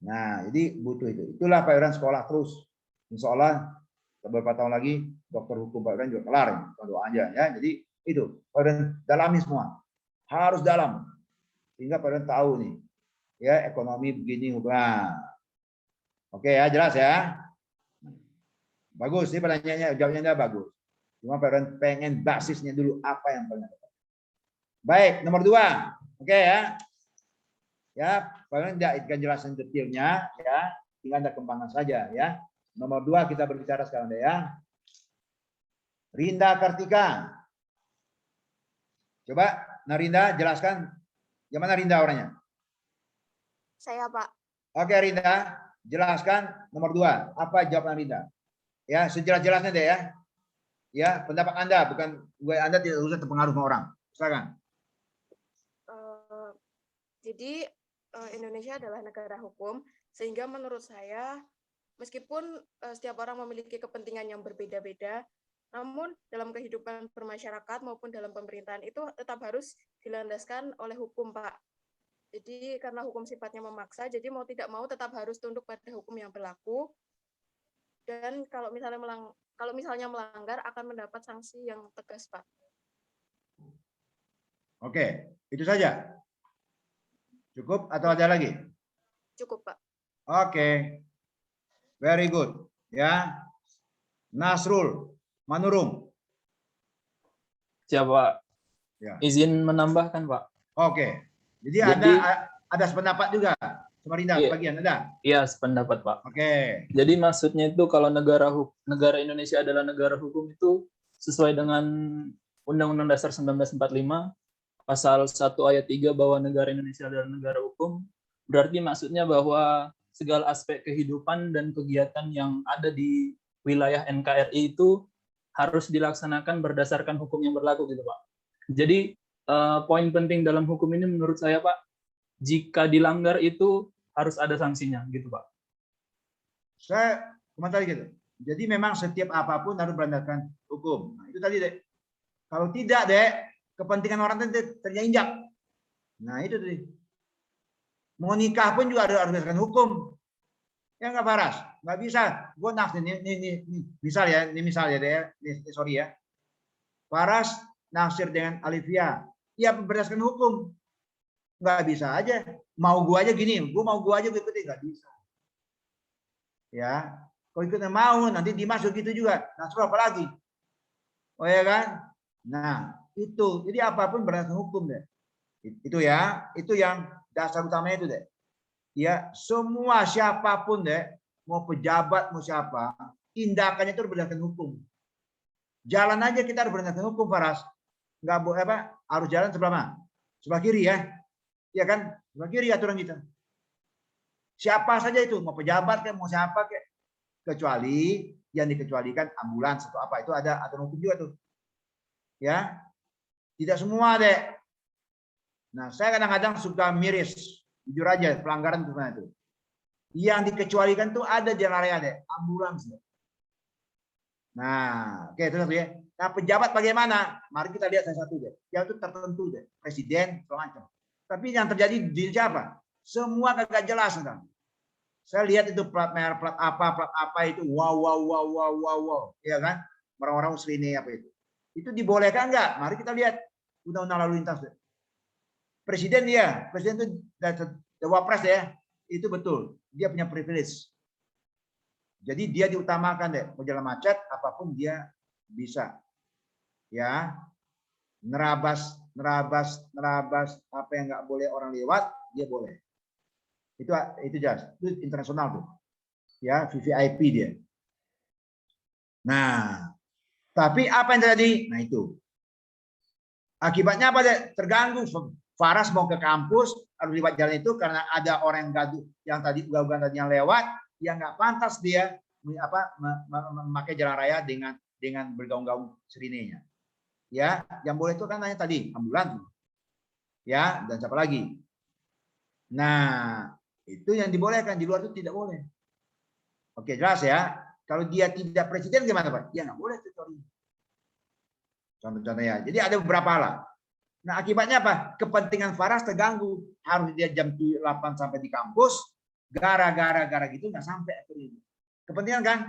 Nah jadi butuh itu. Itulah Pak Iran sekolah terus. Insya Allah beberapa tahun lagi dokter hukum Pak Iran juga kelar. Doa aja ya. Jadi itu Pak Iran dalami semua. Harus dalam. Sehingga Pak Iran tahu nih. Ya ekonomi begini. Nah. Oke ya jelas ya. Bagus sih pertanyaannya, jawabnya bagus. Cuma Pak pengen basisnya dulu apa yang pernah. Baik, nomor 2. Oke ya. Ya, Pak tidak akan jelasin detailnya ya, tinggal Anda kembangkan saja ya. Nomor 2 kita berbicara sekarang deh ya. Rinda Kartika. Coba Narinda jelaskan gimana Rinda orangnya? Saya, Pak. Oke, Rinda, jelaskan nomor 2. Apa jawaban Rinda? Ya, sejelas-jelasnya deh ya. Ya, pendapat Anda, bukan Anda tidak usah terpengaruh sama orang. Silakan. Jadi Indonesia adalah negara hukum, sehingga menurut saya meskipun setiap orang memiliki kepentingan yang berbeda-beda, Namun dalam kehidupan bermasyarakat maupun dalam pemerintahan itu tetap harus dilandaskan oleh hukum, Pak. Jadi karena hukum sifatnya memaksa, jadi mau tidak mau tetap harus tunduk pada hukum yang berlaku. Dan kalau misalnya melanggar akan mendapat sanksi yang tegas, Pak. Oke, itu saja. Cukup atau ada lagi? Cukup, Pak. Oke. Very good. Ya. Nasrul Manurung. Siap, Pak. Ya. Izin menambahkan, Pak. Oke. Jadi ada sependapat juga. Samarinda Iya. sebagian ada? Iya, sependapat, Pak. Oke. Jadi maksudnya itu kalau negara Indonesia adalah negara hukum itu sesuai dengan Undang-Undang Dasar 1945 pasal 1 ayat 3 bahwa negara Indonesia adalah negara hukum, berarti maksudnya bahwa segala aspek kehidupan dan kegiatan yang ada di wilayah NKRI itu harus dilaksanakan berdasarkan hukum yang berlaku gitu, Pak. Jadi poin penting dalam hukum ini menurut saya, Pak, jika dilanggar itu harus ada sanksinya gitu, Pak. Saya komentar gitu. Jadi memang setiap apapun harus berdasarkan hukum. Nah, itu tadi, Dek. Kalau tidak, Dek, kepentingan orang terinjak. Nah, itu tadi. Mau nikah pun juga harus berdasarkan hukum. Ya nggak, Faras? Nggak bisa. Gue naksir ini misal ya, Dek. Sorry ya. Faras naksir dengan Alivia. Ya berdasarkan hukum. Nggak bisa aja. Mau gue aja gini, gue aja gue ikutin, nggak bisa. Ya, kalau ikutnya mau nanti dimasuk gitu juga. Nah, apa lagi? Oh ya kan? Nah, itu. Jadi apapun berdasarkan hukum, deh. Itu ya, itu yang dasar utamanya itu, deh. Ya, semua siapapun, deh, mau pejabat, mau siapa, tindakannya itu berdasarkan hukum. Jalan aja kita harus berdasarkan hukum, Faras. Nggak boleh apa? Harus jalan sebelah mana? Sebelah kiri ya. Ya kan? Sebelah kiri aturan kita. Siapa saja itu, mau pejabat kayak mau siapa kayak, kecuali yang dikecualikan ambulans atau apa, itu ada aturan hukum juga tuh. Ya. Tidak semua, Dek. Nah, saya kadang-kadang suka miris, jujur aja pelanggaran itu. Yang dikecualikan tuh ada jalan raya, Dek, ambulans. Dek. Nah, oke, itu satu ya. Nah, pejabat bagaimana? Mari kita lihat satu, Dek. Yang itu tertentu, Dek. Presiden, macam. Tapi yang terjadi di siapa? Semua kagak jelas, kan? Saya lihat itu plat merah, plat apa itu, wow, ya kan? Orang-orang muslim ini apa itu? Itu dibolehkan nggak? Mari kita lihat undang-undang lalu lintas. Presiden itu wapres ya, itu betul, dia punya privilege. Jadi dia diutamakan deh, mau jalan macet, apapun dia bisa, ya, nerabas apa yang nggak boleh orang lewat, dia boleh. Itu jelas, itu internasional tuh, ya, VVIP dia. Nah, tapi apa yang terjadi? Nah itu, akibatnya apa deh? Terganggu. Faras mau ke kampus harus lewat jalan itu karena ada orang yang gaduh, yang tadi ugal-ugalan tadi yang lewat, yang nggak pantas dia memakai jalan raya dengan bergaung-gaung sirinenya. Ya, yang boleh itu kan hanya tadi ambulans, ya, dan siapa lagi. Nah, itu yang dibolehkan, di luar itu tidak boleh. Oke, jelas ya. Kalau dia tidak presiden gimana, Pak? Ya nggak boleh tutorial. Contoh-contohnya. Jadi ada beberapa hal. Nah, akibatnya apa? Kepentingan Faras terganggu. Harus dia jam 8 sampai di kampus. Gara-gara gitu nggak sampai akhirnya. Kepentingan kan?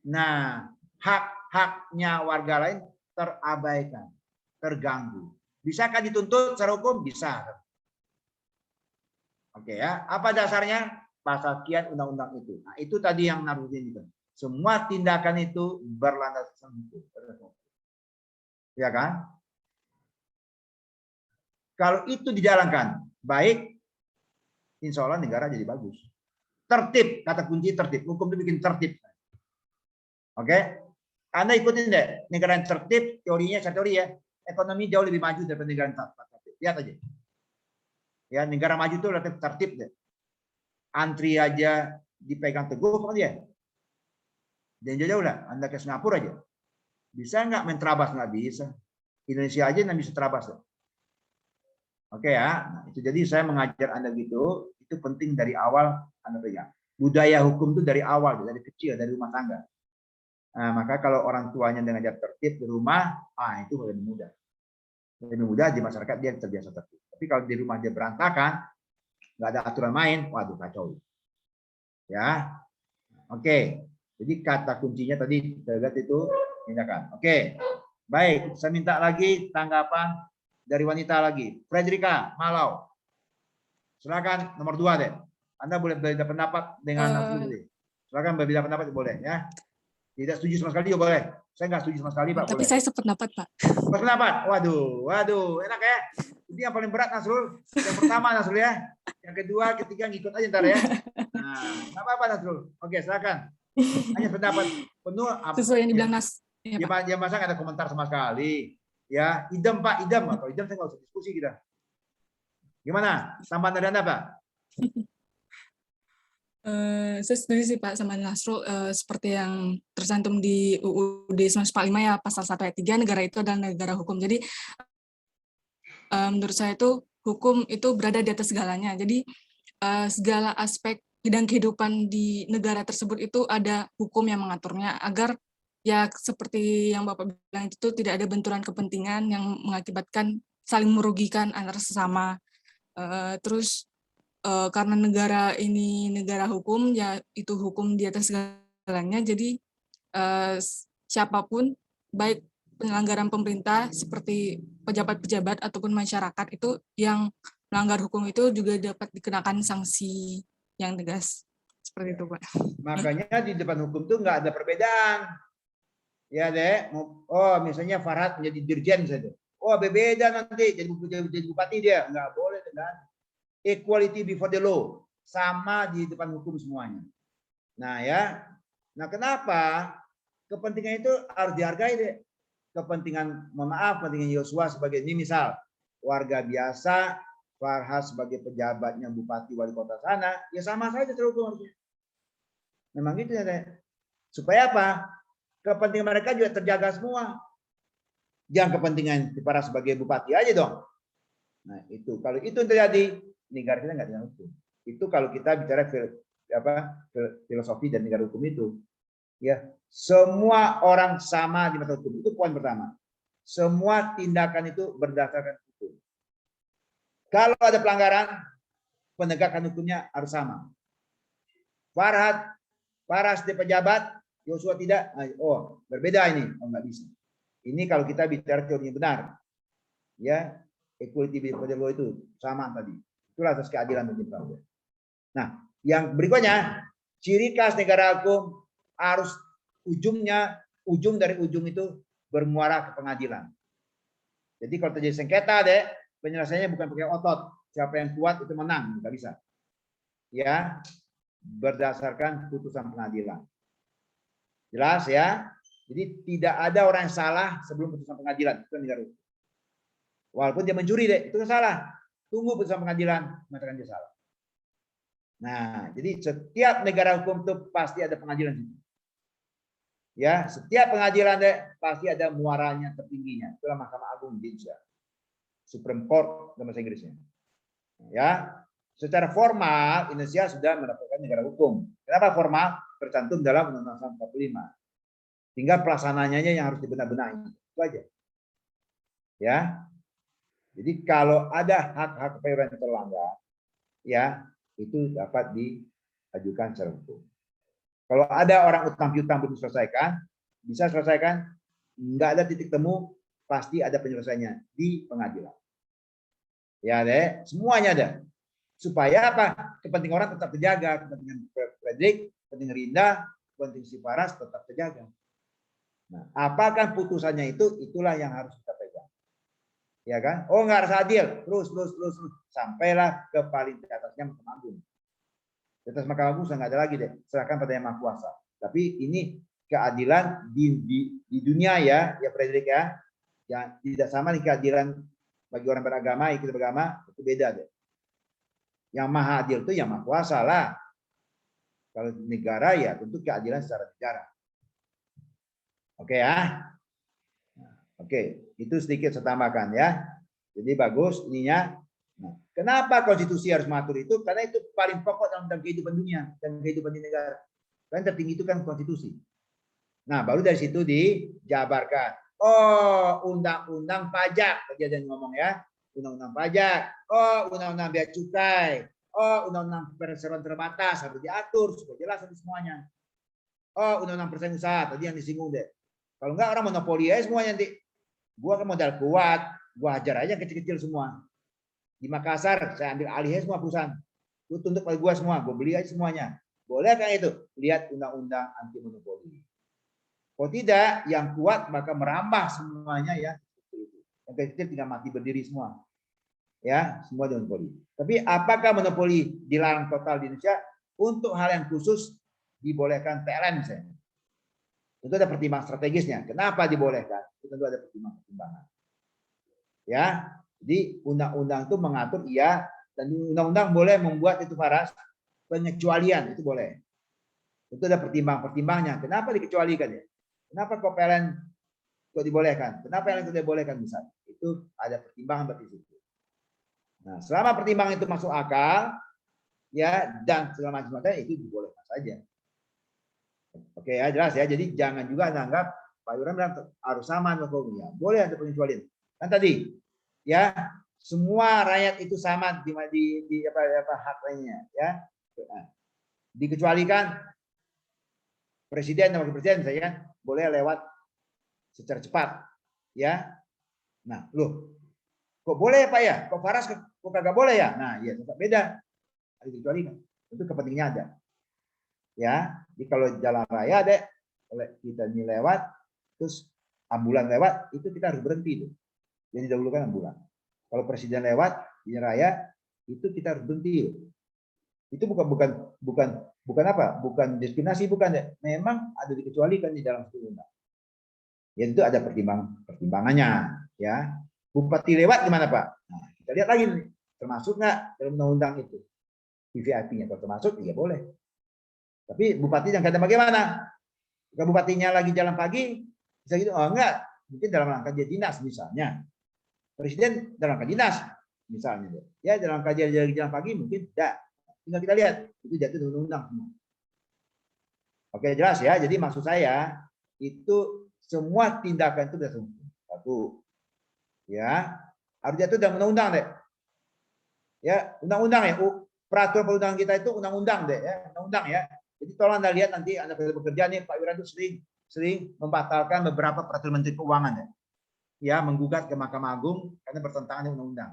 Nah, hak-haknya warga lain terabaikan, terganggu. Bisakah dituntut secara hukum? Bisa. Oke ya. Apa dasarnya? Pasal kian undang-undang itu. Nah, itu tadi yang Naruddin itu. Semua tindakan itu berlandaskan hukum. Ya kan? Kalau itu dijalankan baik, insya Allah negara jadi bagus. Tertib, kata kunci tertib. Hukum itu bikin tertib. Oke? Anda ikutin deh. Negara yang tertib, teorinya, saya teori ya. Ekonomi jauh lebih maju daripada negara yang tertib. Lihat aja. Ya, negara maju itu relatif tertib deh. Antri aja dipegang teguh sama dia. Dan jauh lah. Anda ke Singapura aja. Bisa nggak main terabas? Nggak bisa. Indonesia aja nggak bisa terabas. Deh. Oke ya, nah, itu jadi saya mengajar Anda gitu, itu penting dari awal Anda pegang. Budaya hukum itu dari awal, dari kecil, dari rumah tangga. Nah, maka kalau orang tuanya dengan dia tertib di rumah, itu lebih mudah. Lebih mudah di masyarakat dia terbiasa tertib. Tapi kalau di rumah dia berantakan, nggak ada aturan main, waduh kacau. Ya, oke. Jadi kata kuncinya tadi kita lihat itu tindakan. Oke, baik. Saya minta lagi tanggapan dari wanita lagi. Fredrika Malau, silakan nomor 2 deh. Anda boleh berbeda pendapat dengan Nasrul. Silakan berbeda pendapat boleh ya. Tidak setuju sama sekali juga boleh. Saya nggak setuju sama sekali Pak. Tapi boleh. saya sependapat Pak. Pendapat. Waduh, enak ya. Ini yang paling berat Nasrul. Yang pertama Nasrul ya. Yang kedua, ketiga ngikut aja ntar ya. Nah, nggak apa-apa Nasrul. Oke, silakan. Hanya pendapat penuh. Sesuai yang dibilang Nas. Ya, ya masa nggak ada komentar sama sekali. Ya, idem Pak, idem. Atau idem saya nggak usah diskusi kita. Gimana? Tambahan dari Anda Pak? Saya setuju sih Pak sama Nasrul, seperti yang tercantum di UUD 1945 ya, pasal 1 ayat 3, negara itu adalah negara hukum. Jadi menurut saya itu hukum itu berada di atas segalanya. Jadi segala aspek bidang kehidupan di negara tersebut itu ada hukum yang mengaturnya agar ya seperti yang Bapak bilang itu tidak ada benturan kepentingan yang mengakibatkan saling merugikan antar sesama. Terus karena negara ini negara hukum, ya itu hukum di atas segalanya, jadi siapapun, baik penyelenggaraan pemerintah seperti pejabat-pejabat ataupun masyarakat itu yang melanggar hukum itu juga dapat dikenakan sanksi yang tegas. Seperti itu, Pak. Makanya di depan hukum tuh nggak ada perbedaan. Ya deh, misalnya Farhad menjadi dirjen saja. Beda nanti jadi bupati dia, nggak boleh kan? Equality before the law, sama di depan hukum semuanya. Nah ya, nah kenapa kepentingan itu harus dihargai deh. Kepentingan, mohon maaf, kepentingan Yosua sebagai ini misal warga biasa, Farhad sebagai pejabatnya bupati wali kota sana, ya sama saja terhukum. Memang gitu ya deh. Supaya apa? Kepentingan mereka juga terjaga semua. Jangan kepentingan Farhad sebagai bupati aja dong. Nah itu, kalau itu terjadi, negara kita nggak ada hukum. Itu kalau kita bicara filosofi dan negara hukum itu, ya semua orang sama di mata hukum. Itu poin pertama. Semua tindakan itu berdasarkan hukum. Kalau ada pelanggaran, penegakan hukumnya harus sama. Farhad sebagai pejabat, Yosua tidak. Berbeda ini. Nggak bisa. Ini kalau kita bicara teorinya benar, ya equality before the law itu sama tadi. Itulah asas keadilan bagi Prabowo. Nah, yang berikutnya, ciri khas negara hukum harus ujung dari ujung itu bermuara ke pengadilan. Jadi kalau terjadi sengketa deh, penyelesaiannya bukan pakai otot. Siapa yang kuat itu menang, nggak bisa. Ya, berdasarkan putusan pengadilan. Jelas ya? Jadi tidak ada orang yang salah sebelum putusan pengadilan. Itu negara hukum. Walaupun dia mencuri deh, itu salah. Tunggu putusan pengadilan mengatakan dia salah. Nah, jadi setiap negara hukum itu pasti ada pengadilan. Ya, setiap pengadilan deh pasti ada muaranya tertingginya. Itulah Mahkamah Agung di Indonesia. Supreme Court dalam bahasa Inggrisnya. Ya, secara formal Indonesia sudah mendapatkan negara hukum. Kenapa formal? Tercantum dalam Undang-Undang 45. Tinggal pelaksananya yang harus dibenar-benahi. Itu aja. Ya. Jadi kalau ada hak-hak kepayoran yang terlanggar, ya itu dapat diajukan secara hukum. Kalau ada orang utang piutang belum diselesaikan, bisa selesaikan, nggak ada titik temu, pasti ada penyelesaiannya di pengadilan. Ya deh, semuanya ada. Supaya apa? Kepentingan orang tetap terjaga, kepentingan Fredrik, kepentingan Rinda, kepentingan si Faras tetap terjaga. Nah, apakah putusannya itu? Itulah yang harus kita pegang. Ya kan? Nggak harus adil, terus sampailah ke paling di atasnya Mahkamah Agung. Di atas Mahkamah Agung nggak ada lagi deh, serahkan pada yang Maha Kuasa. Tapi ini keadilan di dunia ya Fredrik ya, yang tidak sama nih keadilan bagi orang beragama, yang kita beragama itu beda deh. Yang Maha Adil itu yang Maha Kuasa lah. Kalau negara ya tentu keadilan secara negara. Oke ya. Oke, itu sedikit saya tambahkan ya. Jadi bagus ininya. Nah, kenapa konstitusi harus mengatur itu? Karena itu paling pokok dalam kehidupan dunia dan kehidupan di negara. Kan tertinggi itu kan konstitusi. Nah, baru dari situ dijabarkan. Oh, undang-undang pajak. Tadi ada yang ngomong ya. Undang-undang pajak. Oh, undang-undang bea cukai. Oh, undang-undang perseroan terbatas. Harus diatur supaya jelas nanti semuanya. Oh, undang-undang persaingan usaha. Tadi yang disinggung deh. Kalau enggak orang monopoli aja semuanya nanti. Gua kan modal kuat. Gua hajar aja kecil-kecil semua. Di Makassar, saya ambil alih semua perusahaan. Gue tunduk pada gua semua. Gue beli aja semuanya. Boleh kan itu? Lihat undang-undang anti monopoli. Kalau tidak, yang kuat maka merambah semuanya ya. Yang kecil tidak mati berdiri semua. Ya, semua di monopoli. Tapi apakah monopoli dilarang total di Indonesia? Untuk hal yang khusus dibolehkan PLN misalnya. Itu ada pertimbangan strategisnya. Kenapa dibolehkan? Itu tentu ada pertimbangan. Ya, jadi undang-undang itu mengatur iya, dan undang-undang boleh membuat itu Faras pengecualian, itu boleh. Itu ada pertimbangannya. Kenapa dikecualikan ya? Kenapa kok PLN kok dibolehkan? Kenapa PLN tidak dibolehkan misalnya? Itu ada pertimbangan berarti itu. Nah, selama pertimbangan itu masuk akal, ya dan segala macam itu dibolehkan saja. Oke ya, jelas ya. Jadi jangan juga anggap Pak Yuran bilang harus sama hukumnya. Boleh ada pengecualian. Kan tadi ya semua rakyat itu sama di apa hak lainnya ya. Dikecualikan presiden dan wakil presiden saya kan boleh lewat secara cepat ya. Nah, loh. Kok boleh Pak ya? Kok Faras kok kagak boleh ya? Nah, iya tetap beda. Ada dikecualikan. Itu kepentingannya ada. Ya, jadi kalau jalan raya ada kita ini lewat terus ambulan lewat itu kita harus berhenti tuh. Jadi dahulukan ambulan. Kalau presiden lewat di raya itu kita harus berhenti. Itu bukan apa? Bukan diskriminasi bukan ya. Memang ada dikecualikan di dalam undang. Ya itu ada pertimbangannya ya. Bupati lewat gimana Pak? Nah, kita lihat lagi nih, termasuk nggak dalam undang-undang itu VVIP-nya kalau termasuk ya boleh. Tapi bupati yang kata bagaimana? Jika bupatinya lagi jalan pagi, bisa gitu? Oh enggak, mungkin dalam rangka dia dinas misalnya. Presiden dalam rangka dinas misalnya. Ya dalam rangka dia jalan pagi mungkin tidak. Tinggal kita lihat itu jatuh undang-undang semua. Oke jelas ya. Jadi maksud saya itu semua tindakan itu sudah satu. Ya harus jatuh dalam undang-undang deh. Ya undang-undang ya. Peraturan perundangan kita itu undang-undang deh ya. Undang-undang ya. Jadi tolong Anda lihat nanti Anda bekerja nih Pak Wiran itu sering membatalkan beberapa peraturan Menteri Keuangan ya. Ya menggugat ke Mahkamah Agung karena bertentangan dengan undang-undang.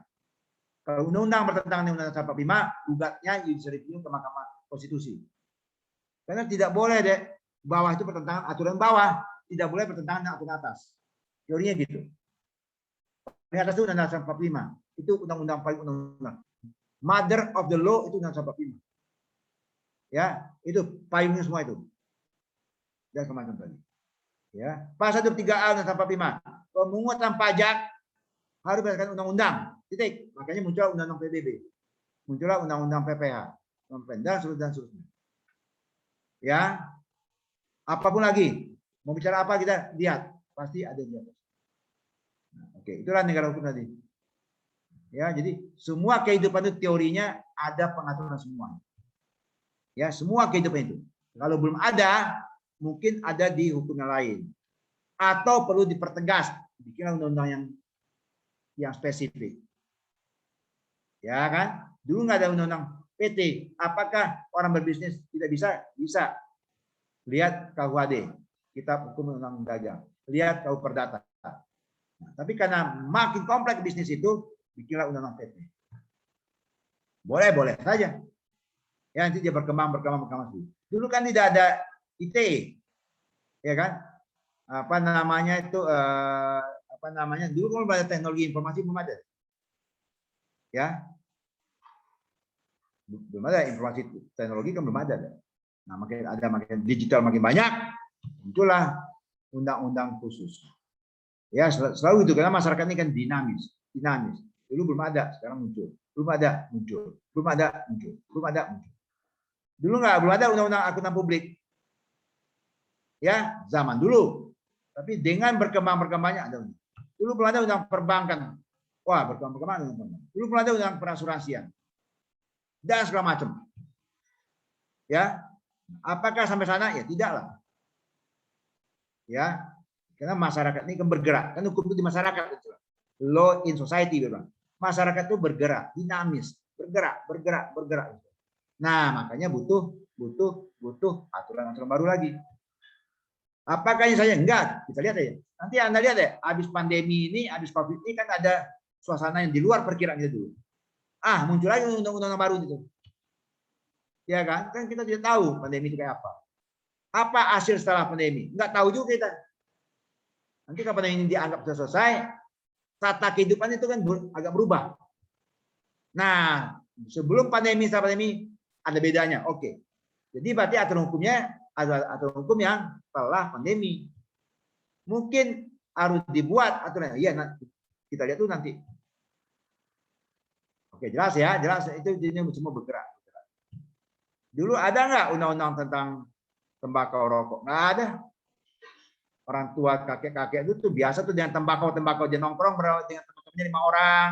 Kalau undang-undang bertentangan dengan Undang-Undang 45, gugatnya judicial review ke Mahkamah Konstitusi. Karena tidak boleh deh bawah itu bertentangan aturan bawah, tidak boleh bertentangan dengan aturan atas. Teorinya gitu. Di atas itu Undang-Undang 45, itu undang-undang paling undang-undang. Mother of the law itu Undang-Undang 45. Ya, itu payungnya semua itu. Dan semacam tadi. Ya, pasal 23A Undang-Undang 45. Pemungutan pajak harus berdasarkan undang-undang. Titik. Makanya muncul undang-undang PBB. Muncullah undang-undang PPH. Dan seterusnya. Ya. Apapun lagi. Mau bicara apa kita lihat. Pasti ada di atas. Nah, oke, itulah negara hukum tadi. Ya, jadi semua kehidupan itu teorinya ada pengaturan semua. Ya, semua kehidupan itu. Kalau belum ada, mungkin ada di hukum yang lain. Atau perlu dipertegas, bikin undang-undang yang spesifik. Ya kan? Dulu nggak ada undang-undang PT. Apakah orang berbisnis tidak bisa? Bisa. Lihat KUHD, Kitab Hukum Undang-Undang Dagang. Lihat KUH Perdata. Nah, tapi karena makin kompleks bisnis itu, bikinlah undang-undang PT. Boleh saja. Ya nanti dia berkembang. Dulu kan tidak ada ITE, ya kan? Apa namanya itu? Dulu kan belum ada teknologi informasi belum ada. Ya, belum ada informasi teknologi kan belum ada. Nah makin digital makin banyak, muncullah undang-undang khusus. Ya selalu itu karena masyarakat ini kan dinamis. Dulu belum ada, sekarang muncul. Belum ada, muncul. Dulu belum ada undang-undang akuntan publik. Ya, zaman dulu. Tapi dengan berkembangnya ada. Dulu belum ada undang perbankan. Wah, berkembang. Dulu belum ada undang perasuransian. Dan segala macam. Ya. Apakah sampai sana? Ya, tidaklah. Ya, karena masyarakat ini kan bergerak, kan hukum itu di masyarakat itu. Law in society, bilang. Masyarakat itu bergerak, dinamis, bergerak. Nah, makanya butuh aturan-aturan baru lagi. Apakah ini saja? Enggak, kita lihat aja. Nanti Anda lihat ya, habis pandemi ini, habis Covid ini kan ada suasana yang di luar perkiraan kita dulu. Muncul lagi undang-undang baru itu. Ya kan? Kan kita tidak tahu pandemi itu kayak apa. Apa hasil setelah pandemi? Enggak tahu juga kita. Nanti kalau pandemi ini dianggap sudah selesai, tata kehidupan itu kan agak berubah. Nah, sebelum pandemi, setelah pandemi ada bedanya. Oke. Jadi berarti aturan hukumnya adalah aturan hukum yang setelah pandemi. Mungkin harus dibuat aturan. Iya, kita lihat tuh nanti. Oke, jelas ya, jelas itu jadinya semua bergerak. Dulu ada nggak undang-undang tentang tembakau rokok? Nggak ada. Orang tua kakek-kakek itu tuh biasa tuh dengan tembakau dia nongkrong dengan teman-temannya 5 orang,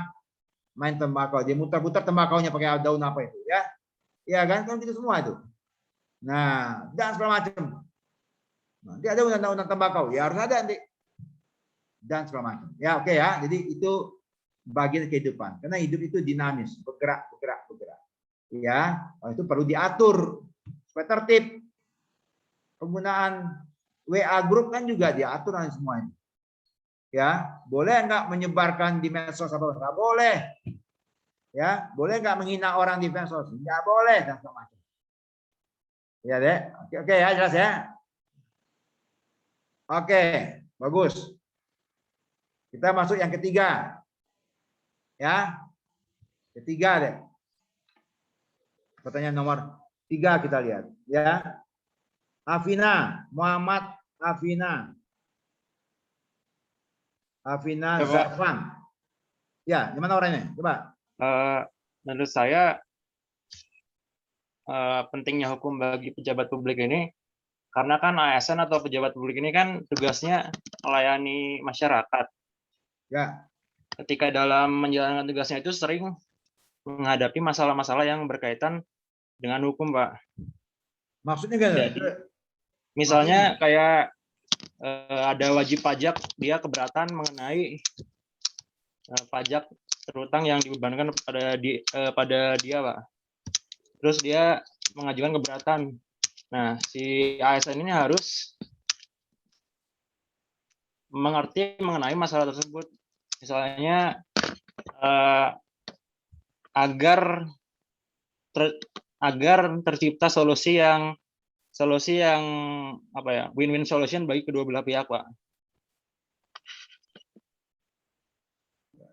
main tembakau, dia muter-muter tembakaunya pakai daun apa itu ya, ya kan gitu semua itu. Nah, dan segala macam. Nanti ada undang-undang tembakau, ya harus ada nanti dan segala macam. Ya oke ya, jadi itu bagian kehidupan. Karena hidup itu dinamis, bergerak. Ya, itu perlu diatur supaya tertib. Penggunaan WA grup kan juga diatur semua ini. Ya, boleh nggak menyebarkan di medsos apa? Nggak boleh. Ya, boleh nggak menghina orang di medsos? Nggak boleh dan segala macam. Ya deh, oke ya, jelas ya. Oke, bagus. Kita masuk yang ketiga. Ya, ketiga deh. Pertanyaan nomor 3 kita lihat. Ya, Afina, Muhammad Afina Zafan. Ya, gimana orangnya? Coba. Menurut saya pentingnya hukum bagi pejabat publik ini, karena kan ASN atau pejabat publik ini kan tugasnya melayani masyarakat. Ya. Ketika dalam menjalankan tugasnya itu sering menghadapi masalah-masalah yang berkaitan dengan hukum, Pak. Maksudnya kan? Jadi, misalnya kayak ada wajib pajak, dia keberatan mengenai pajak terutang yang dibebankan pada dia, Pak. Terus dia mengajukan keberatan. Nah, si ASN ini harus mengerti mengenai masalah tersebut. Misalnya agar tercipta solusi yang apa ya, win-win solution bagi kedua belah pihak, Pak.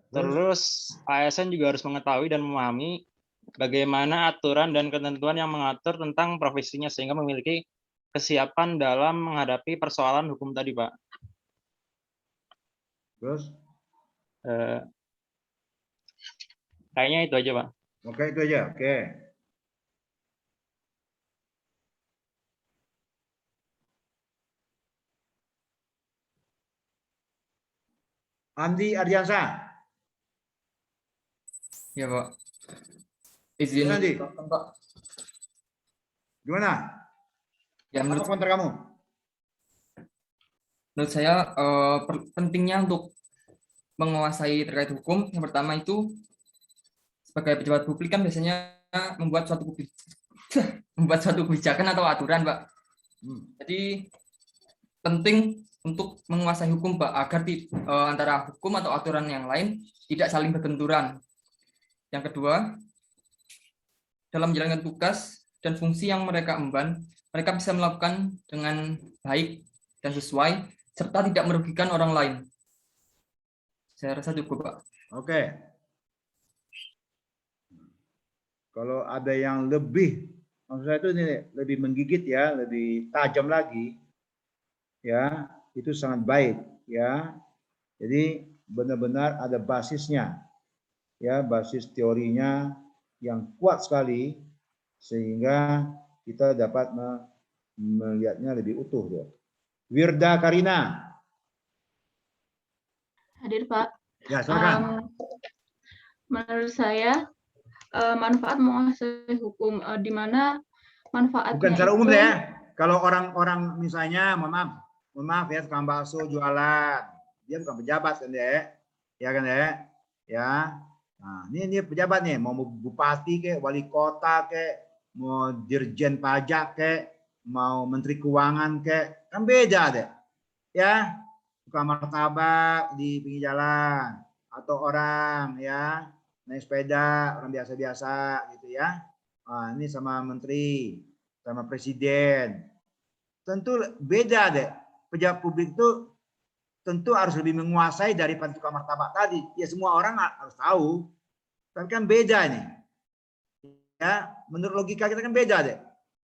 Terus ASN juga harus mengetahui dan memahami bagaimana aturan dan ketentuan yang mengatur tentang profesinya sehingga memiliki kesiapan dalam menghadapi persoalan hukum tadi, Pak. Terus? Kayaknya itu aja, Pak. Oke, itu aja. Oke. Andi Ardiansa. Ya, Pak. Izin. Andi. Pak. Gimana? Ya, apa komentar kamu? Menurut saya pentingnya untuk menguasai terkait hukum, yang pertama itu sebagai pejabat publik kan biasanya membuat suatu kebijakan atau aturan, Pak. Jadi penting untuk menguasai hukum, Pak, agar antara hukum atau aturan yang lain tidak saling berbenturan. Yang kedua, dalam menjalankan tugas dan fungsi yang mereka emban, mereka bisa melakukan dengan baik dan sesuai, serta tidak merugikan orang lain. Saya rasa cukup, Pak. Oke. Kalau ada yang lebih, maksud saya itu ini lebih menggigit ya, lebih tajam lagi, ya itu sangat baik, ya. Jadi benar-benar ada basisnya, ya basis teorinya yang kuat sekali sehingga kita dapat melihatnya lebih utuh. Ya. Wirda Karina. Hadir, Pak. Ya, silakan. Menurut saya manfaat menguasai hukum di mana manfaatnya bukan secara itu, umum ya. Kalau orang-orang misalnya, mohon maaf, mohon maaf ya, tukang bakso jualan. Dia bukan pejabat kan ya? Ya kan ya? Ya. Nah, ini pejabat nih, mau bupati kek, wali kota kek, mau dirjen pajak kek, mau menteri keuangan kek, kan beda deh. Ya, tukang martabak di pinggir jalan atau orang ya naik sepeda, orang biasa-biasa gitu ya. Nah, ini sama menteri, sama presiden. Tentu beda deh. Pejabat publik itu tentu harus lebih menguasai daripada tukang martabak tadi. Ya semua orang harus tahu. Tapi kan beda nih. Ya, menurut logika kita kan beda deh.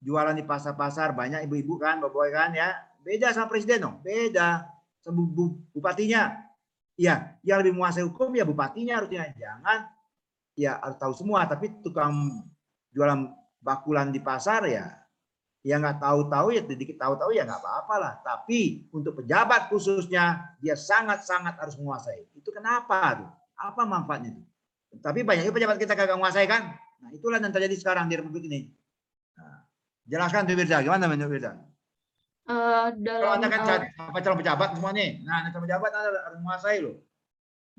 Jualan di pasar-pasar banyak ibu-ibu kan, bapak kan ya. Beda sama presiden dong. Beda sama bupatinya. Ya, yang lebih menguasai hukum ya bupatinya harusnya. Jangan ya harus tahu semua, tapi tukang jualan bakulan di pasar ya nggak tahu-tahu ya sedikit tahu-tahu ya nggak apa-apa lah. Tapi untuk pejabat khususnya dia sangat-sangat harus menguasai. Itu kenapa tuh? Apa manfaatnya tuh? Tapi banyaknya pejabat kita kagak menguasai kan? Nah itulah yang terjadi sekarang di Republik ini. Nah, jelaskan tuh Firza, gimana menurut Firza? Kalau Anda kan calon pejabat semua nih. Nah calon pejabat Anda harus menguasai loh.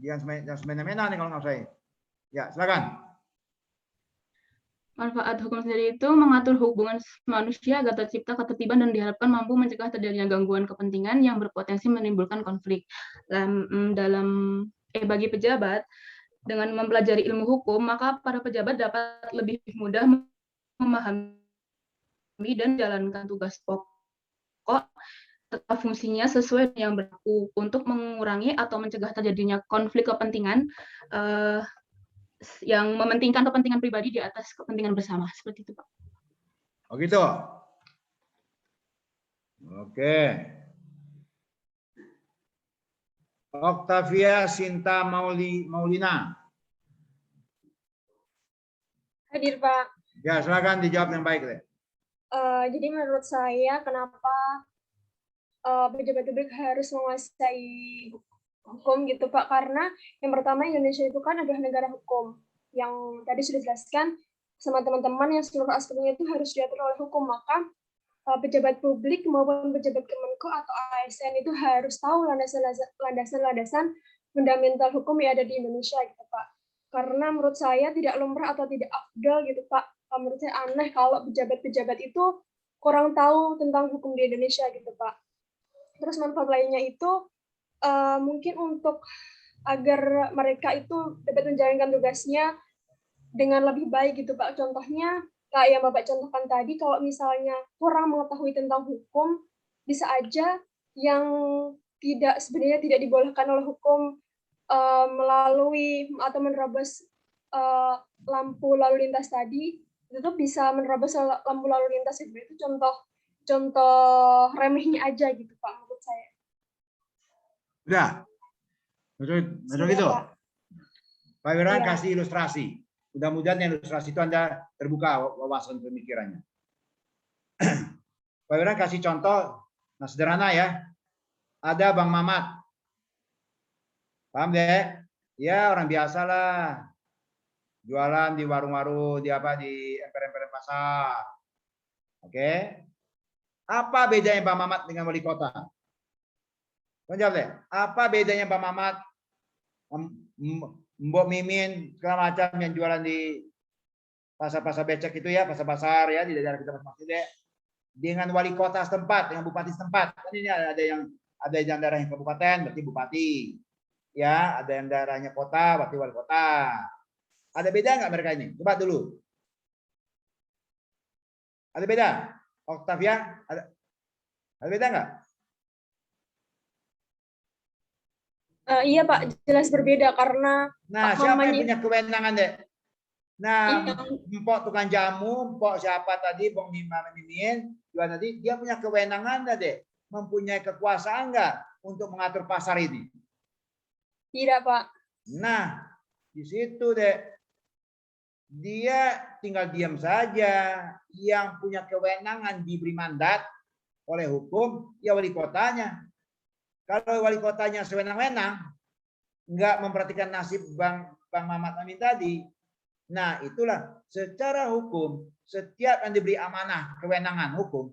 Jangan semena-mena nih kalau nggak menguasai. Ya silakan. Manfaat hukum sendiri itu mengatur hubungan manusia agar tercipta ketertiban dan diharapkan mampu mencegah terjadinya gangguan kepentingan yang berpotensi menimbulkan konflik. Bagi pejabat, dengan mempelajari ilmu hukum, maka para pejabat dapat lebih mudah memahami dan menjalankan tugas pokok serta fungsinya sesuai yang berlaku untuk mengurangi atau mencegah terjadinya konflik kepentingan yang mementingkan kepentingan pribadi di atas kepentingan bersama, seperti itu, Pak. Oh gitu. Oke. Octavia Sinta Maulina. Hadir, Pak. Ya, silakan dijawab yang baik deh. Jadi menurut saya kenapa pejabat publik harus menguasai hukum gitu Pak, karena yang pertama Indonesia itu kan adalah negara hukum yang tadi sudah dijelaskan sama teman-teman yang seluruh aspeknya itu harus diatur oleh hukum, maka pejabat publik maupun pejabat Kemenko atau ASN itu harus tahu landasan-landasan fundamental hukum yang ada di Indonesia gitu Pak. Karena menurut saya tidak lumrah atau tidak afdal gitu Pak. Menurut saya aneh kalau pejabat-pejabat itu kurang tahu tentang hukum di Indonesia gitu Pak. Terus manfaat lainnya itu mungkin untuk agar mereka itu dapat menjalankan tugasnya dengan lebih baik gitu Pak. Contohnya kayak yang Bapak contohkan tadi, kalau misalnya kurang mengetahui tentang hukum, bisa aja yang sebenarnya tidak dibolehkan oleh hukum melalui atau menerobos lampu lalu lintas tadi, itu bisa menerobos lampu lalu lintas. Itu contoh remehnya aja gitu Pak menurut saya. Udah. Betul gitu. Pak Wira kasih ilustrasi. Mudah-mudahan yang ilustrasi itu Anda terbuka wawasan pemikirannya. Pak Wira kasih contoh, nah sederhana ya. Ada Bang Mamat. Paham deh? Ya orang biasa lah. Jualan di warung-warung, di emper-emper pasar. Oke. Apa bedanya Bang Mamat dengan wali kota? Jawab deh. Apa bedanya Pak Mamat, Mbok Mimin, segala macam yang jualan di pasar-pasar becek itu ya, pasar-pasar ya di daerah kita masing-masing dengan wali kota setempat, dengan bupati setempat. Kan ini ada yang daerahnya kabupaten, berarti bupati. Ya, ada yang daerahnya kota, berarti wali kota. Ada beda nggak mereka ini? Coba dulu. Ada beda? Octavia, ada beda nggak? Iya Pak, jelas berbeda karena siapa yang punya kewenangan deh? Nah, Mpok tukang jamu, Mpok siapa tadi, Bang Mimin, juga tadi dia punya kewenangan deh, mempunyai kekuasaan nggak untuk mengatur pasar ini? Tidak Pak. Nah, di situ deh, dia tinggal diam saja. Yang punya kewenangan diberi mandat oleh hukum, ya wali kotanya. Kalau wali kotanya sewenang-wenang, nggak memperhatikan nasib Bang Mamat Amin tadi, nah itulah secara hukum setiap yang diberi amanah kewenangan hukum,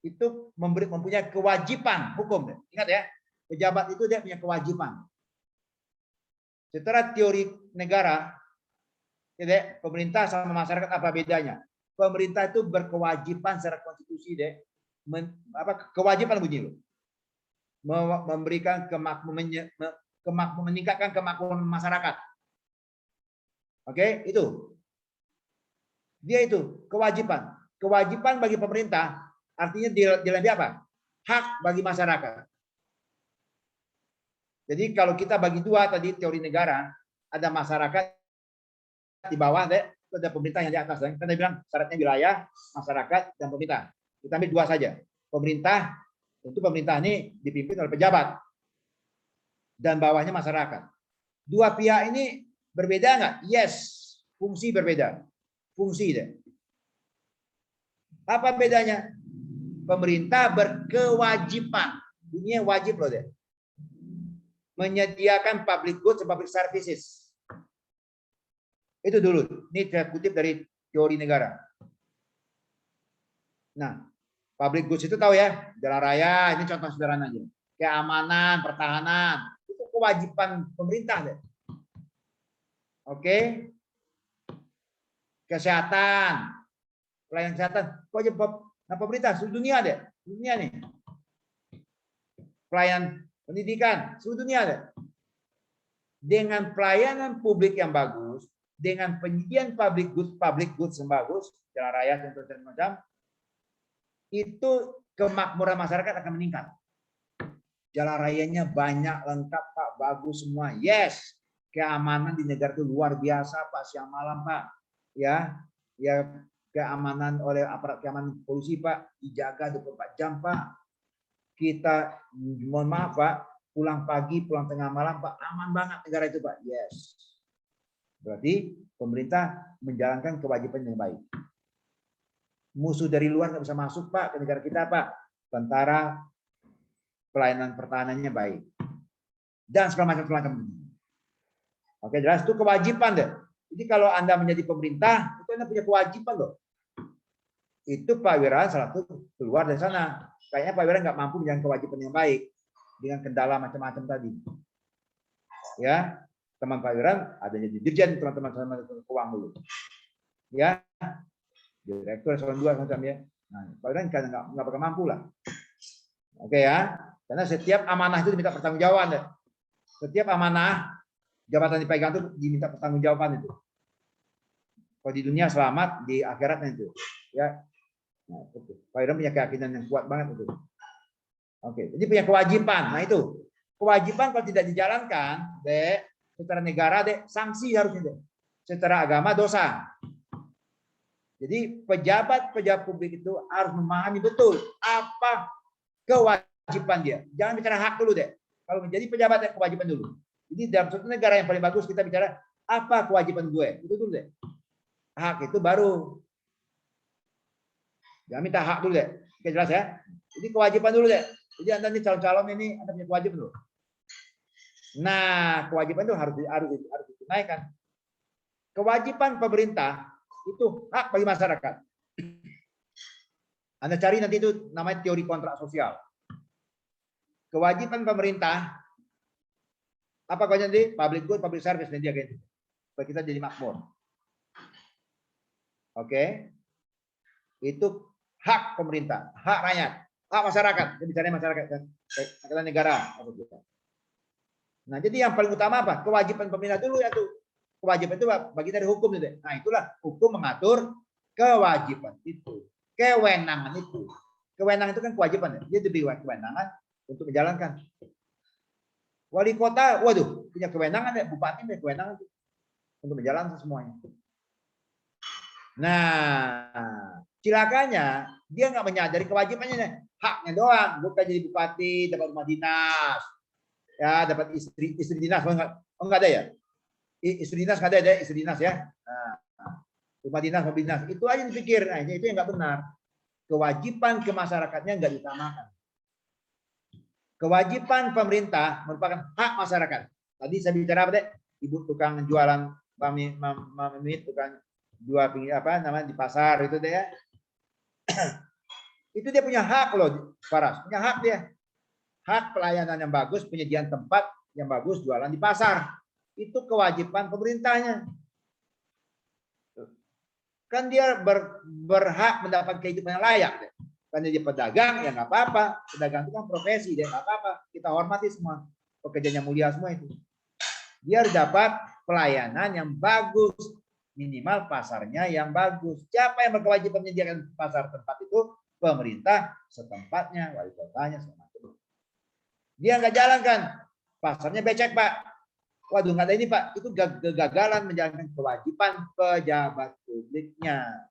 itu mempunyai kewajiban hukum. Ingat ya, pejabat itu dia punya kewajiban. Secara teori negara, ya, pemerintah sama masyarakat apa bedanya? Pemerintah itu berkewajiban secara konstitusi deh, kewajiban bunyi loh, memberikan meningkatkan kemakmuran masyarakat. Oke, itu dia itu kewajiban. Kewajiban bagi pemerintah artinya dilanjut apa? Hak bagi masyarakat. Jadi kalau kita bagi dua tadi teori negara, ada masyarakat di bawah, ada pemerintah yang di atas. Kita bilang syaratnya wilayah, masyarakat, dan pemerintah. Kita ambil dua saja. Pemerintah, tentu pemerintah ini dipimpin oleh pejabat. Dan bawahnya masyarakat. Dua pihak ini berbeda nggak? Yes, fungsi berbeda. Fungsi deh. Apa bedanya? Pemerintah berkewajiban. Bunyinya wajib loh deh. Menyediakan public goods dan public services. Itu dulu. Ini saya kutip dari teori negara. Nah, public goods itu tahu ya, jalan raya, ini contoh sederhana aja. Keamanan, pertahanan, itu kewajiban pemerintah deh. Oke. Kesehatan, pelayanan kesehatan, kewajiban pemerintah seluruh dunia deh. Dunia nih. Pelayanan pendidikan seluruh dunia deh. Dengan pelayanan publik yang bagus, dengan penyediaan public goods yang bagus, jalan raya dan macam, itu kemakmuran masyarakat akan meningkat. Jalan rayanya banyak, lengkap Pak, bagus semua. Yes, keamanan di negara itu luar biasa Pak, siang malam Pak. Ya, keamanan oleh aparat keamanan polisi Pak, dijaga 24 jam Pak. Kita mohon maaf Pak, pulang pagi, pulang tengah malam Pak, aman banget negara itu Pak. Yes. Berarti pemerintah menjalankan kewajiban yang baik. Musuh dari luar nggak bisa masuk Pak ke negara kita Pak. Tentara, pelayanan pertahanannya baik. Dan segala macam. Oke, jelas itu kewajiban deh. Jadi kalau Anda menjadi pemerintah, itu Anda punya kewajiban loh. Itu Pak Wirawan salah satu keluar dari sana. Kayaknya Pak Wirawan nggak mampu menjalankan kewajiban yang baik dengan kendala macam-macam tadi. Ya, teman Pak Wirawan ada jadi dirjen, teman-teman keuangan dulu. Ya, direktur eselon 2 macam ya. Nah, Pak Wirawan kan nggak bakal mampu lah. Oke ya, karena setiap amanah itu diminta pertanggungjawaban. Ya. Setiap amanah jabatan dipegang itu diminta pertanggungjawaban itu. Kalau di dunia selamat, di akhiratnya itu. Ya, nah, Pak Wirawan punya keyakinan yang kuat banget itu. Oke, jadi punya kewajiban. Nah itu kewajiban kalau tidak dijalankan, dek, secara negara, dek, sanksi harusnya, dek. Secara agama dosa. Jadi pejabat publik itu harus memahami betul apa kewajiban dia. Jangan bicara hak dulu, dek. Kalau menjadi pejabat, dek, kewajiban dulu. Jadi dalam suatu negara yang paling bagus kita bicara apa kewajiban gue. Itu dulu, dek. Hak itu baru. Jangan minta hak dulu, dek. Oke, jelas ya. Jadi kewajiban dulu, dek. Jadi Anda nih calon-calon ini Anda punya kewajiban dulu. Nah, kewajiban itu harus ditunaikan. Kewajiban pemerintah itu hak bagi masyarakat. Anda cari nanti itu namanya teori kontrak sosial. Kewajiban pemerintah apa kewajiban nanti? Public good, public service nanti gitu. Supaya kita jadi makmur. Oke. Itu hak pemerintah, hak rakyat. Hak masyarakat, bicara masyarakat kan, negara. Nah, jadi yang paling utama apa? Kewajiban pemerintah dulu ya tuh. Kewajiban itu bagi dari hukum itu. Nah, itulah hukum mengatur kewajiban itu, kewenangan itu. Kewenangan itu kan kewajiban ya. Dia diberi kewenangan untuk menjalankan. Wali kota, waduh, punya kewenangan ya. Bupati punya kewenangan untuk menjalankan semuanya. Nah, cilakanya dia nggak menyadari kewajibannya. Haknya doang, bukan jadi bupati, dapat rumah dinas, ya dapat istri dinas, enggak ada ya, istri dinas nggak ada istri dinas ya, nah, rumah dinas, mobil dinas, itu aja dipikir, nah itu yang nggak benar, kewajiban ke masyarakatnya nggak diutamakan, kewajiban pemerintah merupakan hak masyarakat. Tadi saya bicara apa deh, ibu tukang jualan mami tukang jual apa namanya di pasar itu deh ya. Itu dia punya hak loh, Faras. Punya hak dia. Hak pelayanan yang bagus, penyediaan tempat yang bagus, jualan di pasar. Itu kewajiban pemerintahnya. Kan dia berhak mendapat kehidupan yang layak. Deh. Kan dia pedagang, ya nggak apa-apa. Pedagang itu kan profesi, dia nggak apa-apa. Kita hormati semua. Pekerjaan yang mulia semua itu. Dia harus dapat pelayanan yang bagus. Minimal pasarnya yang bagus. Siapa yang berkewajiban menyediakan pasar tempat itu? Pemerintah setempatnya, wali kotanya, semacam. Dia nggak jalankan. Pasarnya becek, Pak. Waduh, nggak ada ini, Pak. Itu kegagalan menjalankan kewajiban pejabat publiknya.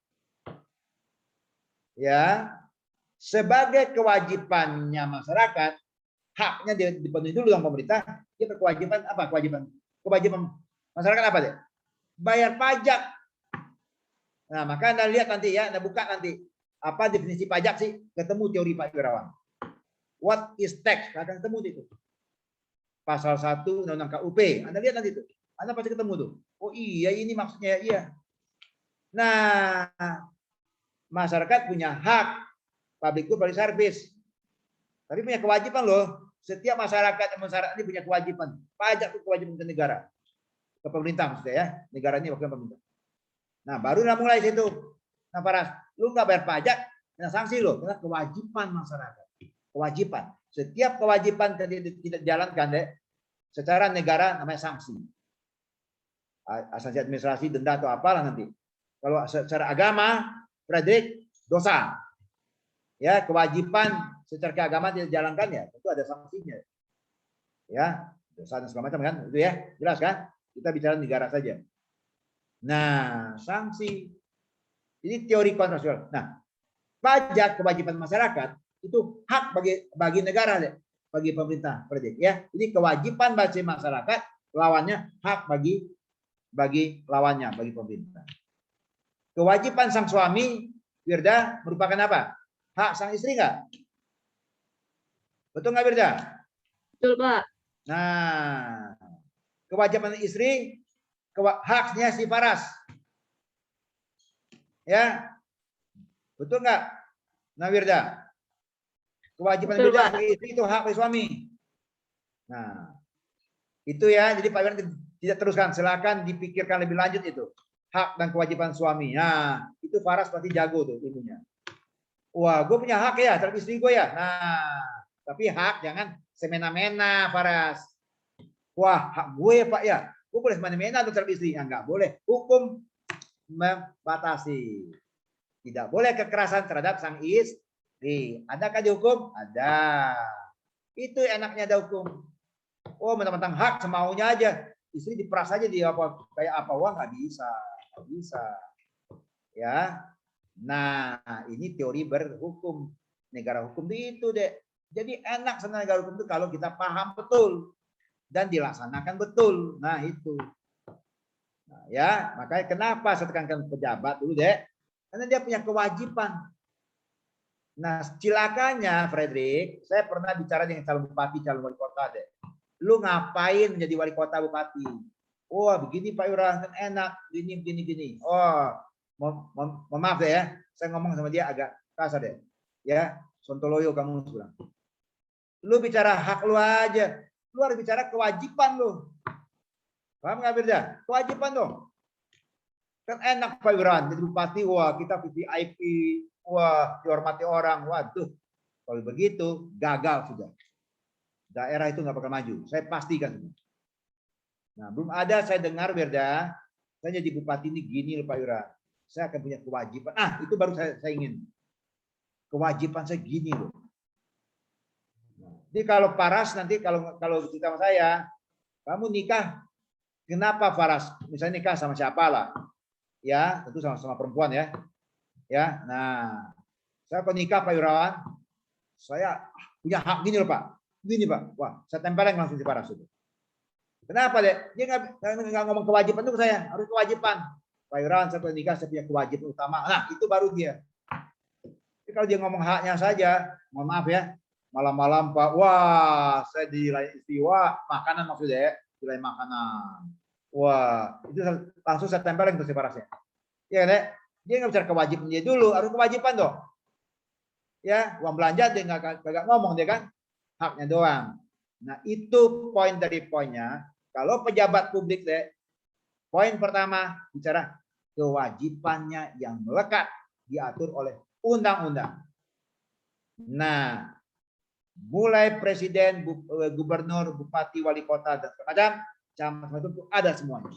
Ya, sebagai kewajibannya masyarakat, haknya dipenuhi dulu dengan pemerintah. Dia berkewajiban apa? Kewajiban masyarakat apa deh? Bayar pajak. Nah, maka Anda lihat nanti ya, Anda buka nanti apa definisi pajak sih? Ketemu teori Pak Wirawan. What is tax? Akan ketemu itu. Pasal 1 Undang-Undang KUP. Anda lihat nanti itu. Anda pasti ketemu tuh. Oh iya, ini maksudnya iya. Nah, masyarakat punya hak public good public service. Tapi punya kewajiban loh. Setiap masyarakat ini punya kewajiban. Pajak itu kewajiban ke negara. Ke pemerintah maksudnya ya. Negara ini wakil pemerintah. Nah, baru mulai situ. Nah, Faras, lu nggak bayar pajak, kena sanksi loh. Karena kewajiban masyarakat. Kewajiban. Setiap kewajiban tidak dijalankan deh, secara negara namanya sanksi. Sanksi administrasi, denda atau apalah nanti. Kalau secara agama, Frederick, dosa. Ya, kewajiban secara keagamaan tidak dijalankan ya, itu ada sanksinya. Ya, dosa dan segala macam kan, itu ya, jelas kan? Kita bicara negara saja. Nah, sanksi. Ini teori kontrasial. Nah, pajak kewajiban masyarakat itu hak bagi negara deh, bagi pemerintah, ya. Ini kewajiban bagi masyarakat, lawannya hak bagi lawannya, bagi pemerintah. Kewajiban sang suami, Wirda, merupakan apa? Hak sang istri nggak? Betul nggak, Wirda? Betul, Pak. Nah, kewajiban istri, haknya si Faras. Ya, betul nggak? Nah, Wirda. Kewajiban beda istri itu hak suami. Nah, itu ya. Jadi Pak Wirda tidak teruskan. Silakan dipikirkan lebih lanjut itu. Hak dan kewajiban suami. Nah, itu Faras pasti jago tuh ilmunya. Wah, gue punya hak ya terhadap istri gue ya. Nah, tapi hak jangan semena-mena, Faras. Wah, hak gue Pak ya. Gue boleh semena-mena terhadap istri. Ya, enggak boleh. Hukum membatasi. Tidak boleh kekerasan terhadap sang istri. Adakah dihukum? Ada. Itu enaknya ada hukum. Oh, mentang-mentang hak semaunya aja. Istri diperas aja dia apa kayak apa? Wah, nggak bisa. Nggak bisa. Ya. Nah, ini teori berhukum. Negara hukum itu deh. Jadi enak sebenarnya negara hukum itu kalau kita paham betul dan dilaksanakan betul. Nah, itu. Nah, ya, makanya kenapa saya tekankan pejabat dulu deh. Karena dia punya kewajiban. Nah, cilakanya Frederick, saya pernah bicara dengan calon bupati, calon wali kota deh. Lu ngapain menjadi wali kota bupati? Oh, begini Pak Yura, kan enak, gini. Oh, maaf deh ya, saya ngomong sama dia agak kasar deh. Ya, sontoloyo kamu bilang. Lu bicara hak lu aja, lu harus bicara kewajiban lu. Paham nggak Firda? Kewajiban dong. Kan enak Pak Yura, jadi bupati, wah kita VIP, wah dihormati orang, waduh. Kalau begitu gagal sudah. Daerah itu nggak bakal maju, saya pastikan. Nah, belum ada saya dengar Berda, saya jadi bupati ini gini loh Pak Yura. Saya akan punya kewajiban. Ah, itu baru saya ingin. Kewajiban saya gini loh. Nah, jadi kalau Faras nanti kalau cerita sama saya, kamu nikah, kenapa Faras? Misalnya nikah sama siapa lah? Ya, tentu sama perempuan ya. Ya, nah, saya kalau nikah Pak Yurawan, saya punya hak gini loh Pak. Gini Pak, wah saya tempelin langsung di Faras itu. Kenapa deh? Dia nggak ngomong kewajiban itu saya, harus kewajiban. Pak Yurawan saya nikah, saya punya kewajiban utama. Nah itu baru dia. Jadi kalau dia ngomong haknya saja, mohon maaf ya, malam-malam Pak, wah saya di lain istiwa makanan maksudnya ya, di lain makanan. Wah itu langsung saya tempelin ke si Farasnya. Iya deh, dia nggak bicara kewajiban dia dulu, harus kewajiban dong. Ya, uang belanja dia nggak ngomong dia kan, haknya doang. Nah, itu poin dari poinnya. Kalau pejabat publik deh, poin pertama bicara kewajibannya yang melekat diatur oleh undang-undang. Nah, mulai presiden, gubernur, bupati, wali kota dan macam camat itu ada semuanya.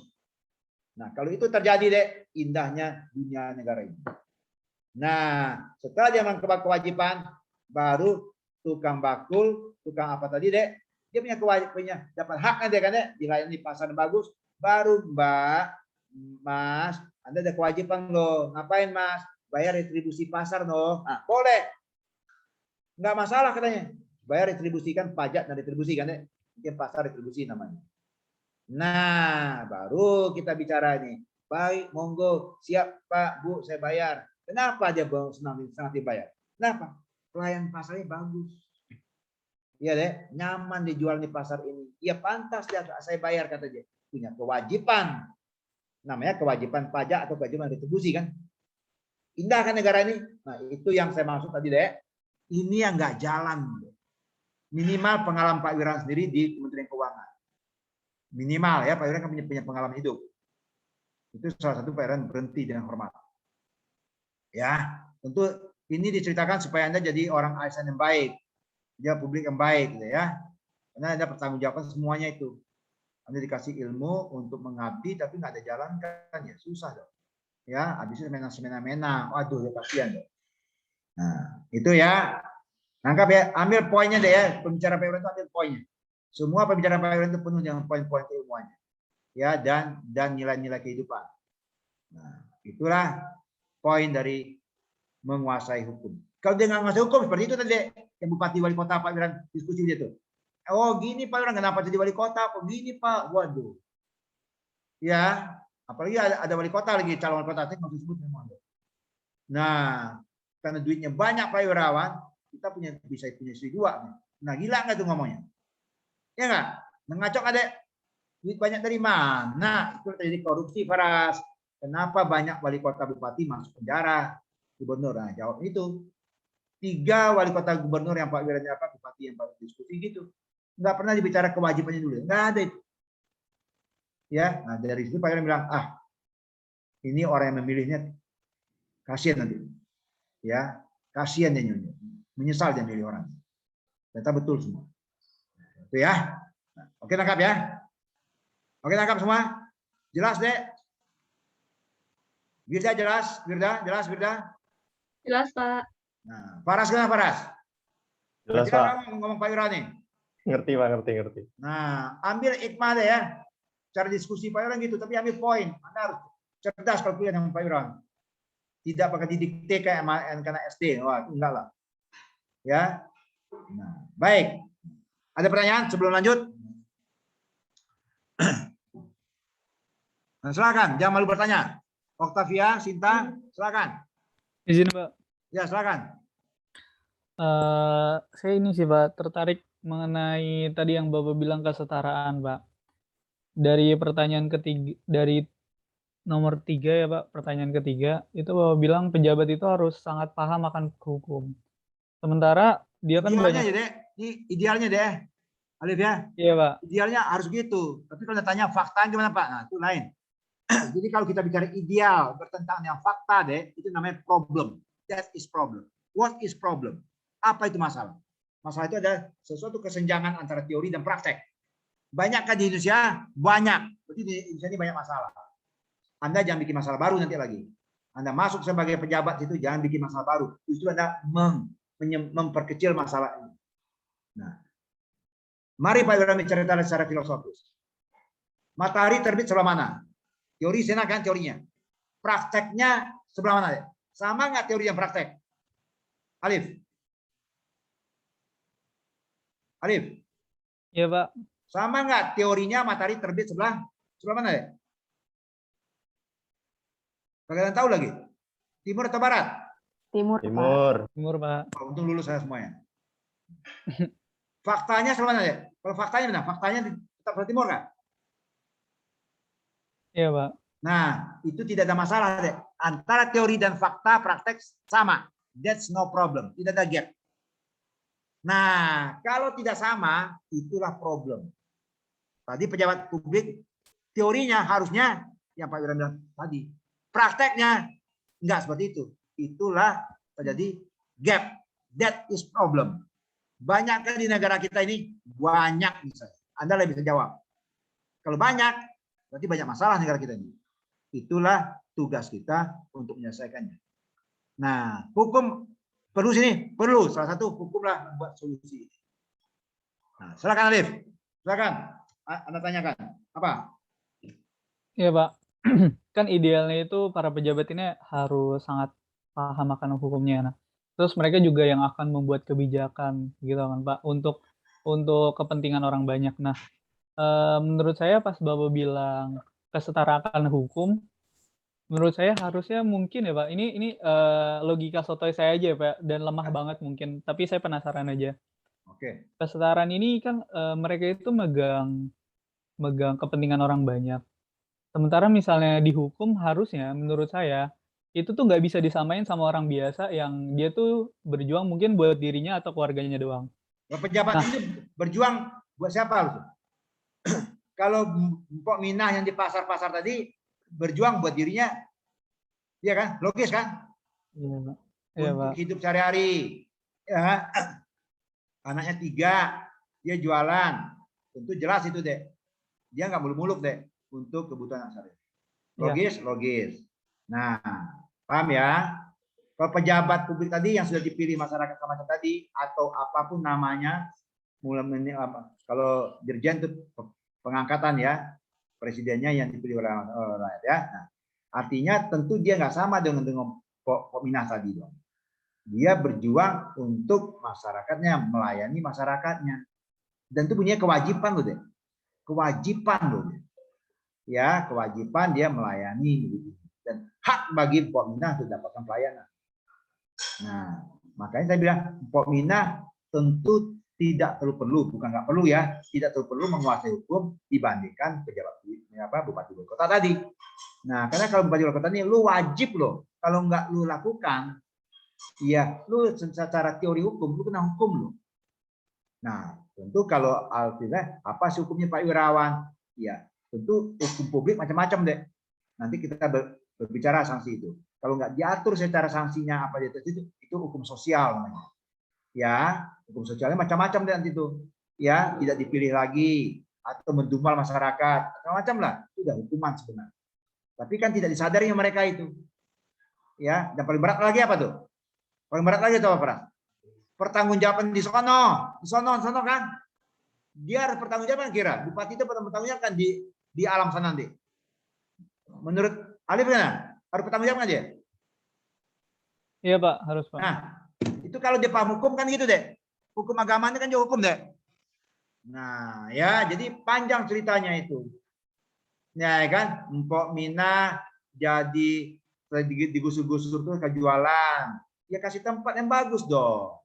Nah, kalau itu terjadi deh, indahnya dunia negara ini. Nah, setelah dia melakukan kewajiban, baru tukang bakul, tukang apa tadi deh, dia punya kewajibannya, dapat haknya dia kan deh, dilayani pasar bagus, baru Mbak, Mas, Anda ada kewajiban loh, ngapain Mas? Bayar retribusi pasar loh. Nah, boleh, nggak masalah katanya, bayar retribusi kan pajak dan retribusi kan deh, mungkin pasar retribusi namanya. Nah, baru kita bicara nih, baik, monggo, siap Pak, Bu, saya bayar. Kenapa dia senang dibayar? Kenapa? Pelayan pasarnya bagus. Iya deh, nyaman dijual di pasar ini. Iya pantas dia saya bayar kata dia. Punya kewajiban. Namanya kewajiban pajak atau kewajiban retribusi kan. Indah kan negara ini? Nah, itu yang saya maksud tadi deh. Ini yang nggak jalan. Minimal pengalaman Pak Wiran sendiri di Kementerian Keuangan. Minimal ya, Pak Wiran kan punya pengalaman hidup. Itu salah satu Pak Wiran berhenti dengan hormat. Ya, tentu ini diceritakan supaya Anda jadi orang ASN yang baik, dia publik yang baik, gitu ya. Karena Anda bertanggung jawab semuanya itu. Anda dikasih ilmu untuk mengabdi, tapi nggak ada jalan kan, ya susah dong. Ya, habisnya semena-mena, waduh, ya kasihan dong. Nah, itu ya. Nangkap ya, ambil poinnya deh ya. Pembicara Pak Wiran itu ambil poinnya. Semua pembicara Pak Wiran itu penuh dengan poin-poin keilmuannya. Ya, dan nilai-nilai kehidupan. Nah, itulah poin dari menguasai hukum. Kalau dia nggak menguasai hukum seperti itu tadi, yang Bupati Wali Kota Pak Wiran diskusi dia tuh. Oh gini Pak Wiran, kenapa jadi wali kota? Kok gini Pak? Waduh. Ya, apalagi ada wali kota lagi, calon wali kota, saya nggak sebut namanya. Nah, karena duitnya banyak Pak Wirawan, kita bisa punya istri dua. Nah, gila nggak tuh ngomongnya? Ya nggak? Ngacok ada duit banyak dari mana? Itu terjadi korupsi, Faras. Kenapa banyak wali kota bupati masuk penjara, gubernur? Nah, jawab itu. 3 wali kota gubernur yang Pak Wiran apa bupati yang Pak diskusi gitu. Nggak pernah dibicara kewajibannya dulu. Nggak ada itu. Ya, nah dari situ Pak Wiran bilang, ini orang yang memilihnya kasihan nanti. Ya, kasihan dia nyonya. Menyesal dia milih orang. Ternyata betul semua. Itu ya. Nah, oke tangkap ya. Oke tangkap semua. Jelas deh. Wirda jelas, Wirda, jelas Wirda? Jelas, Pak. Nah, Faras gimana Faras? Jelas, Pak. Ngomong Pak Wiran nih. Ngerti, Pak, ngerti. Nah, ambil hikmah deh ya. Cara diskusi Pak Wiran gitu, tapi ambil poin. Anda harus cerdas kalau kuliah dengan Pak Wiran. Tidak pakai didikte kayak karena SD. Wah, enggak lah. Ya. Nah, baik. Ada pertanyaan sebelum lanjut? Nah, silakan, jangan malu bertanya. Octavia, Sinta, silakan. Izin, Pak. Ya, silakan. Saya ini sih, Pak, tertarik mengenai tadi yang Bapak bilang kesetaraan, Pak. Dari pertanyaan ketiga, dari nomor 3 ya, Pak, pertanyaan ketiga, itu Bapak bilang pejabat itu harus sangat paham akan hukum. Sementara dia kan Idealnya banyak. ya, Dek. Ini idealnya deh. Alif ya. Iya, Pak. Idealnya harus gitu. Tapi kalau ditanya fakta gimana, Pak? Nah, itu lain. Jadi kalau kita bicara ideal bertentangan dengan fakta deh, itu namanya problem. That is problem. What is problem? Apa itu masalah? Masalah itu adalah sesuatu kesenjangan antara teori dan praktek. Banyakkah di Indonesia? Banyak. Berarti di Indonesia ini banyak masalah. Anda jangan bikin masalah baru nanti lagi. Anda masuk sebagai pejabat itu jangan bikin masalah baru. Justru Anda memperkecil masalah ini. Nah, mari Pak Wiran bicara secara filosofis. Matahari terbit sebelah mana? Teori sana kan teorinya. Prakteknya sebelah mana ya? Sama nggak teori yang praktek? Alif. Alif. Iya, Pak. Sama nggak teorinya matahari terbit sebelah mana ya? Kalian tahu lagi? Timur atau barat? Timur. Timur, Pak. Oh, untung lulus saya semuanya. Faktanya sebelah mana ya? Kalau faktanya benar, faktanya tetap sebelah timur kan? Iya, Pak. Nah, itu tidak ada masalah deh. Antara teori dan fakta praktek sama. that's no problem. Tidak ada gap. Nah, kalau tidak sama, itulah problem. Tadi pejabat publik, teorinya harusnya, yang Pak Wiran bilang tadi, prakteknya enggak seperti itu. Itulah terjadi gap. That is problem. Banyak kan di negara kita ini? Banyak misalnya. Anda lebih bisa jawab. Kalau banyak, berarti banyak masalah negara kita ini. Itulah tugas kita untuk menyelesaikannya. Nah, hukum perlu sini, perlu. Salah satu hukumlah membuat solusi. Nah, silakan Alif, silakan. Anda tanyakan apa? Iya Pak, kan idealnya itu para pejabat ini harus sangat paham akan hukumnya. Nah, terus mereka juga yang akan membuat kebijakan, gitu kan Pak, untuk kepentingan orang banyak. Nah, menurut saya pas Bapak bilang kesetaraan hukum, menurut saya harusnya mungkin ya Pak, ini logika sotoy saya aja ya Pak, dan lemah banget mungkin, tapi saya penasaran aja. Oke. Kesetaraan ini kan mereka itu megang kepentingan orang banyak. Sementara misalnya di hukum harusnya menurut saya itu tuh nggak bisa disamain sama orang biasa yang dia tuh berjuang mungkin buat dirinya atau keluarganya doang. Pejabat Nah, itu berjuang buat siapa loh? Kalau Mpok Minah yang di pasar-pasar tadi berjuang buat dirinya, iya kan? Logis kan? iya Pak. Iya Untuk Pak. hidup sehari-hari. Ya, anaknya 3, dia jualan. Tentu jelas itu deh. Dia nggak muluk-muluk deh untuk kebutuhan sehari-hari. Logis, logis. Nah, paham ya? Kalau pejabat publik tadi yang sudah dipilih masyarakat macam tadi atau apapun namanya, mulai kalau dirjen itu pengangkatan ya, presidennya yang dipilih oleh rakyat ya. Nah, artinya tentu dia nggak sama dengan Pak Minah tadi dong. Dia berjuang untuk masyarakatnya, melayani masyarakatnya, dan itu punya kewajiban loh deh, kewajiban loh deh. Ya, kewajiban dia melayani dan hak bagi Pak Minah untuk dapatkan pelayanan. Nah, makanya saya bilang Pak Minah tentu tidak terlalu perlu, bukan nggak perlu ya, tidak terlalu perlu menguasai hukum dibandingkan pejabat bupati wali kota tadi. Nah, karena kalau bupati wali kota ini lu wajib loh, kalau nggak lu lakukan, ya lu secara teori hukum lu kena hukum lo. Nah, tentu kalau alhamdulillah apa sih hukumnya Pak Wirawan? Ya, tentu hukum publik macam-macam deh. Nanti kita berbicara sanksi itu. Kalau nggak diatur secara sanksinya apa itu hukum sosial namanya. Ya, hukum sosialnya macam-macam deh nanti itu. Ya, tidak dipilih lagi atau mendumal masyarakat, macam-macam lah. Itu udah hukuman sebenarnya. Tapi kan tidak disadari mereka itu. Ya, dan paling berat lagi apa tuh? Paling berat lagi itu apa, Pras? Pertanggungjawaban di sono kan? Dia harus pertanggungjawaban kira. Bupati itu pertanggungjawaban di alam sana nanti. Menurut Alif kan? Harus pertanggungjawaban aja. Iya Pak, harus Pak. Nah, itu kalau dia paham hukum kan gitu deh. Hukum agamanya kan juga hukum deh. Nah, ya jadi panjang ceritanya itu. Ya kan, Mpok Minah jadi digusur-gusur tuh kejualan. Ya kasih tempat yang bagus dong.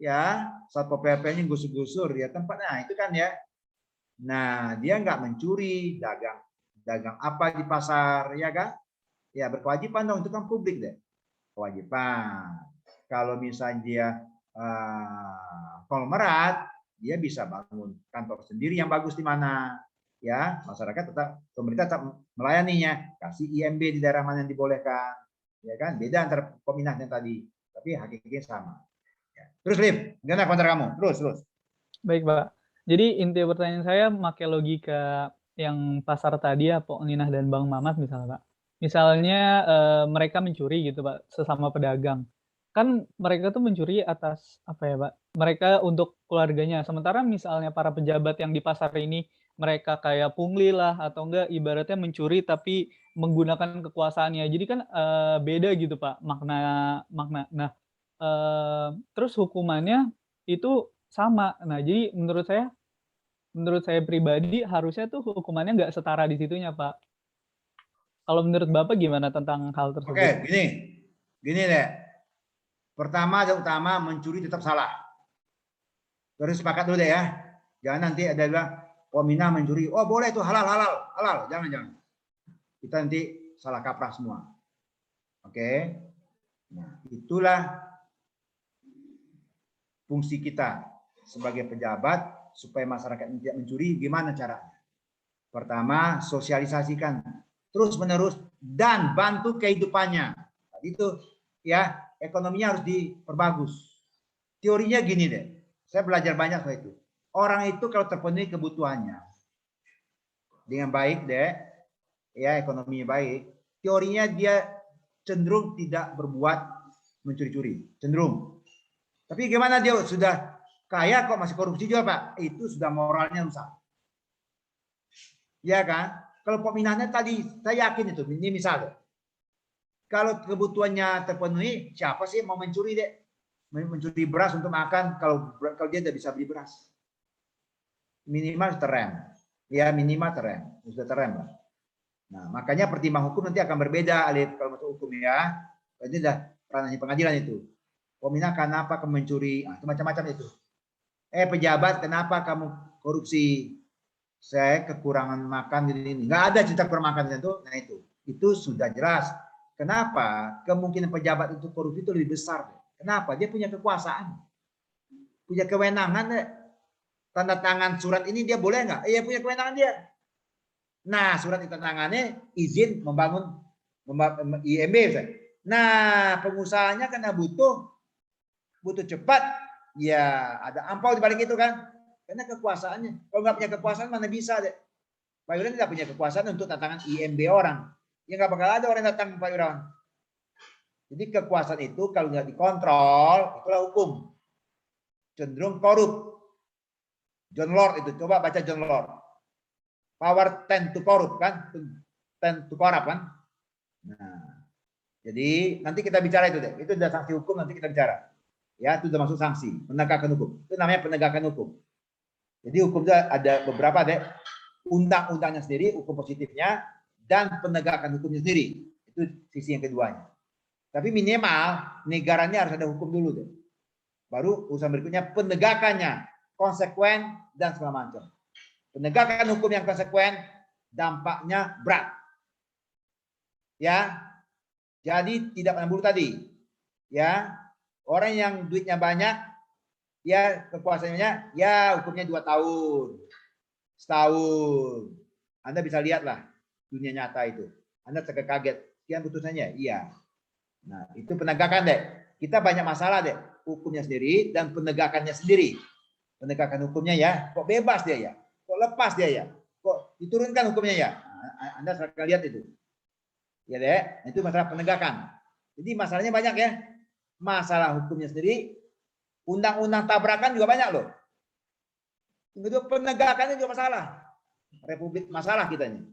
Ya, Satpol PP-nya gusur-gusur ya tempatnya itu kan ya. Nah, dia nggak mencuri, dagang apa di pasar ya kan? Ya berkewajiban dong, itu kan publik deh. Kewajiban. Kalau misalnya dia konglomerat, dia bisa bangun kantor sendiri yang bagus di mana. Ya, masyarakat tetap, pemerintah tetap melayaninya, kasih IMB di daerah mana yang dibolehkan. Ya kan? Beda antara peminatnya tadi, tapi hakikatnya sama. Ya. Terus Lip, gimana komentar kamu? Terus. Baik Pak. Jadi inti pertanyaan saya pakai logika yang pasar tadi ya, Pok Ninah dan Bang Mamat misalnya Pak. Misalnya mereka mencuri gitu Pak, sesama pedagang. Kan mereka tuh mencuri atas apa ya Pak? Mereka untuk keluarganya. Sementara misalnya para pejabat yang di pasar ini mereka kayak pungli lah atau enggak ibaratnya mencuri tapi menggunakan kekuasaannya. Jadi kan beda gitu Pak makna. Nah, terus hukumannya itu sama. Nah, jadi menurut saya pribadi harusnya tuh hukumannya nggak setara di situnya Pak. Kalau menurut Bapak gimana tentang hal tersebut? Oke, gini deh. Pertama dan utama mencuri tetap salah. Terus sepakat dulu deh ya. Jangan nanti ada bilang Minah mencuri. Oh boleh itu halal. Jangan. Kita nanti salah kaprah semua. Oke. Nah, itulah fungsi kita sebagai pejabat supaya masyarakat tidak mencuri, gimana caranya? Pertama, sosialisasikan terus-menerus dan bantu kehidupannya. Itu ya, ekonominya harus diperbagus. Teorinya gini deh, saya belajar banyak soal itu. Orang itu kalau terpenuhi kebutuhannya dengan baik deh, ya ekonominya baik, teorinya dia cenderung tidak berbuat mencuri-curi, cenderung. Tapi gimana dia sudah kaya kok masih korupsi juga Pak? Itu sudah moralnya rusak. Ya kan? Kalau peminatnya tadi, saya yakin itu, ini misalnya. Kalau kebutuhannya terpenuhi, siapa sih mau mencuri deh? Mencuri beras untuk makan kalau dia tidak bisa beli beras. Minimal terem. Ya minimal terem. Sudah terem lah. Nah, makanya pertimbangan hukum nanti akan berbeda, Alif, kalau masuk hukum ya. Ini sudah ranahnya pengadilan itu. Peminat kenapa kamu mencuri? Nah, itu macam-macam itu. Pejabat kenapa kamu korupsi? Saya kekurangan makan ini. Nggak ada cerita kurang makan itu. Nah itu sudah jelas. Kenapa kemungkinan pejabat itu korupsi itu lebih besar? Kenapa? Dia punya kekuasaan, punya kewenangan. Tanda tangan surat ini dia boleh nggak? Iya punya kewenangan dia. Nah surat itu tangannya izin membangun IMB. Nah pengusahanya karena butuh cepat, ya ada ampau di balik itu kan? Karena kekuasaannya. Kalau nggak punya kekuasaan mana bisa deh. Pak Yurawan tidak punya kekuasaan untuk tantangan IMB orang. Ya nggak bakal ada orang datang Pak Yurawan. Jadi kekuasaan itu kalau nggak dikontrol, itulah hukum. Cenderung korup. John Lord itu, coba baca John Lord. Power tend to corrupt kan? Tend to corrupt kan? Nah, jadi nanti kita bicara itu deh. Itu sudah sanksi hukum, nanti kita bicara. Ya, itu sudah masuk sanksi. Penegakan hukum. Itu namanya penegakan hukum. Jadi hukum itu ada beberapa deh. Undang-undangnya sendiri, hukum positifnya, dan penegakan hukumnya sendiri. Itu sisi yang keduanya. Tapi minimal negaranya harus ada hukum dulu deh. Baru urusan berikutnya penegakannya, konsekuen dan segala macam. Penegakan hukum yang konsekuen dampaknya berat. Ya. Jadi tidak menambah tadi. Ya. Orang yang duitnya banyak, ya kekuasaannya, ya hukumnya 2 tahun. Setahun. Anda bisa lihatlah dunia nyata itu. Anda terkaget. Sekian putusannya? Iya. Nah, itu penegakan deh. Kita banyak masalah deh. Hukumnya sendiri dan penegakannya sendiri. Penegakan hukumnya ya, kok bebas dia ya? Kok lepas dia ya? Kok diturunkan hukumnya ya? Nah, Anda silahkan lihat itu. Ya deh, itu masalah penegakan. Jadi masalahnya banyak ya. Masalah hukumnya sendiri, undang-undang tabrakan juga banyak loh. Itu penegakannya juga masalah. Republik masalah kitanya.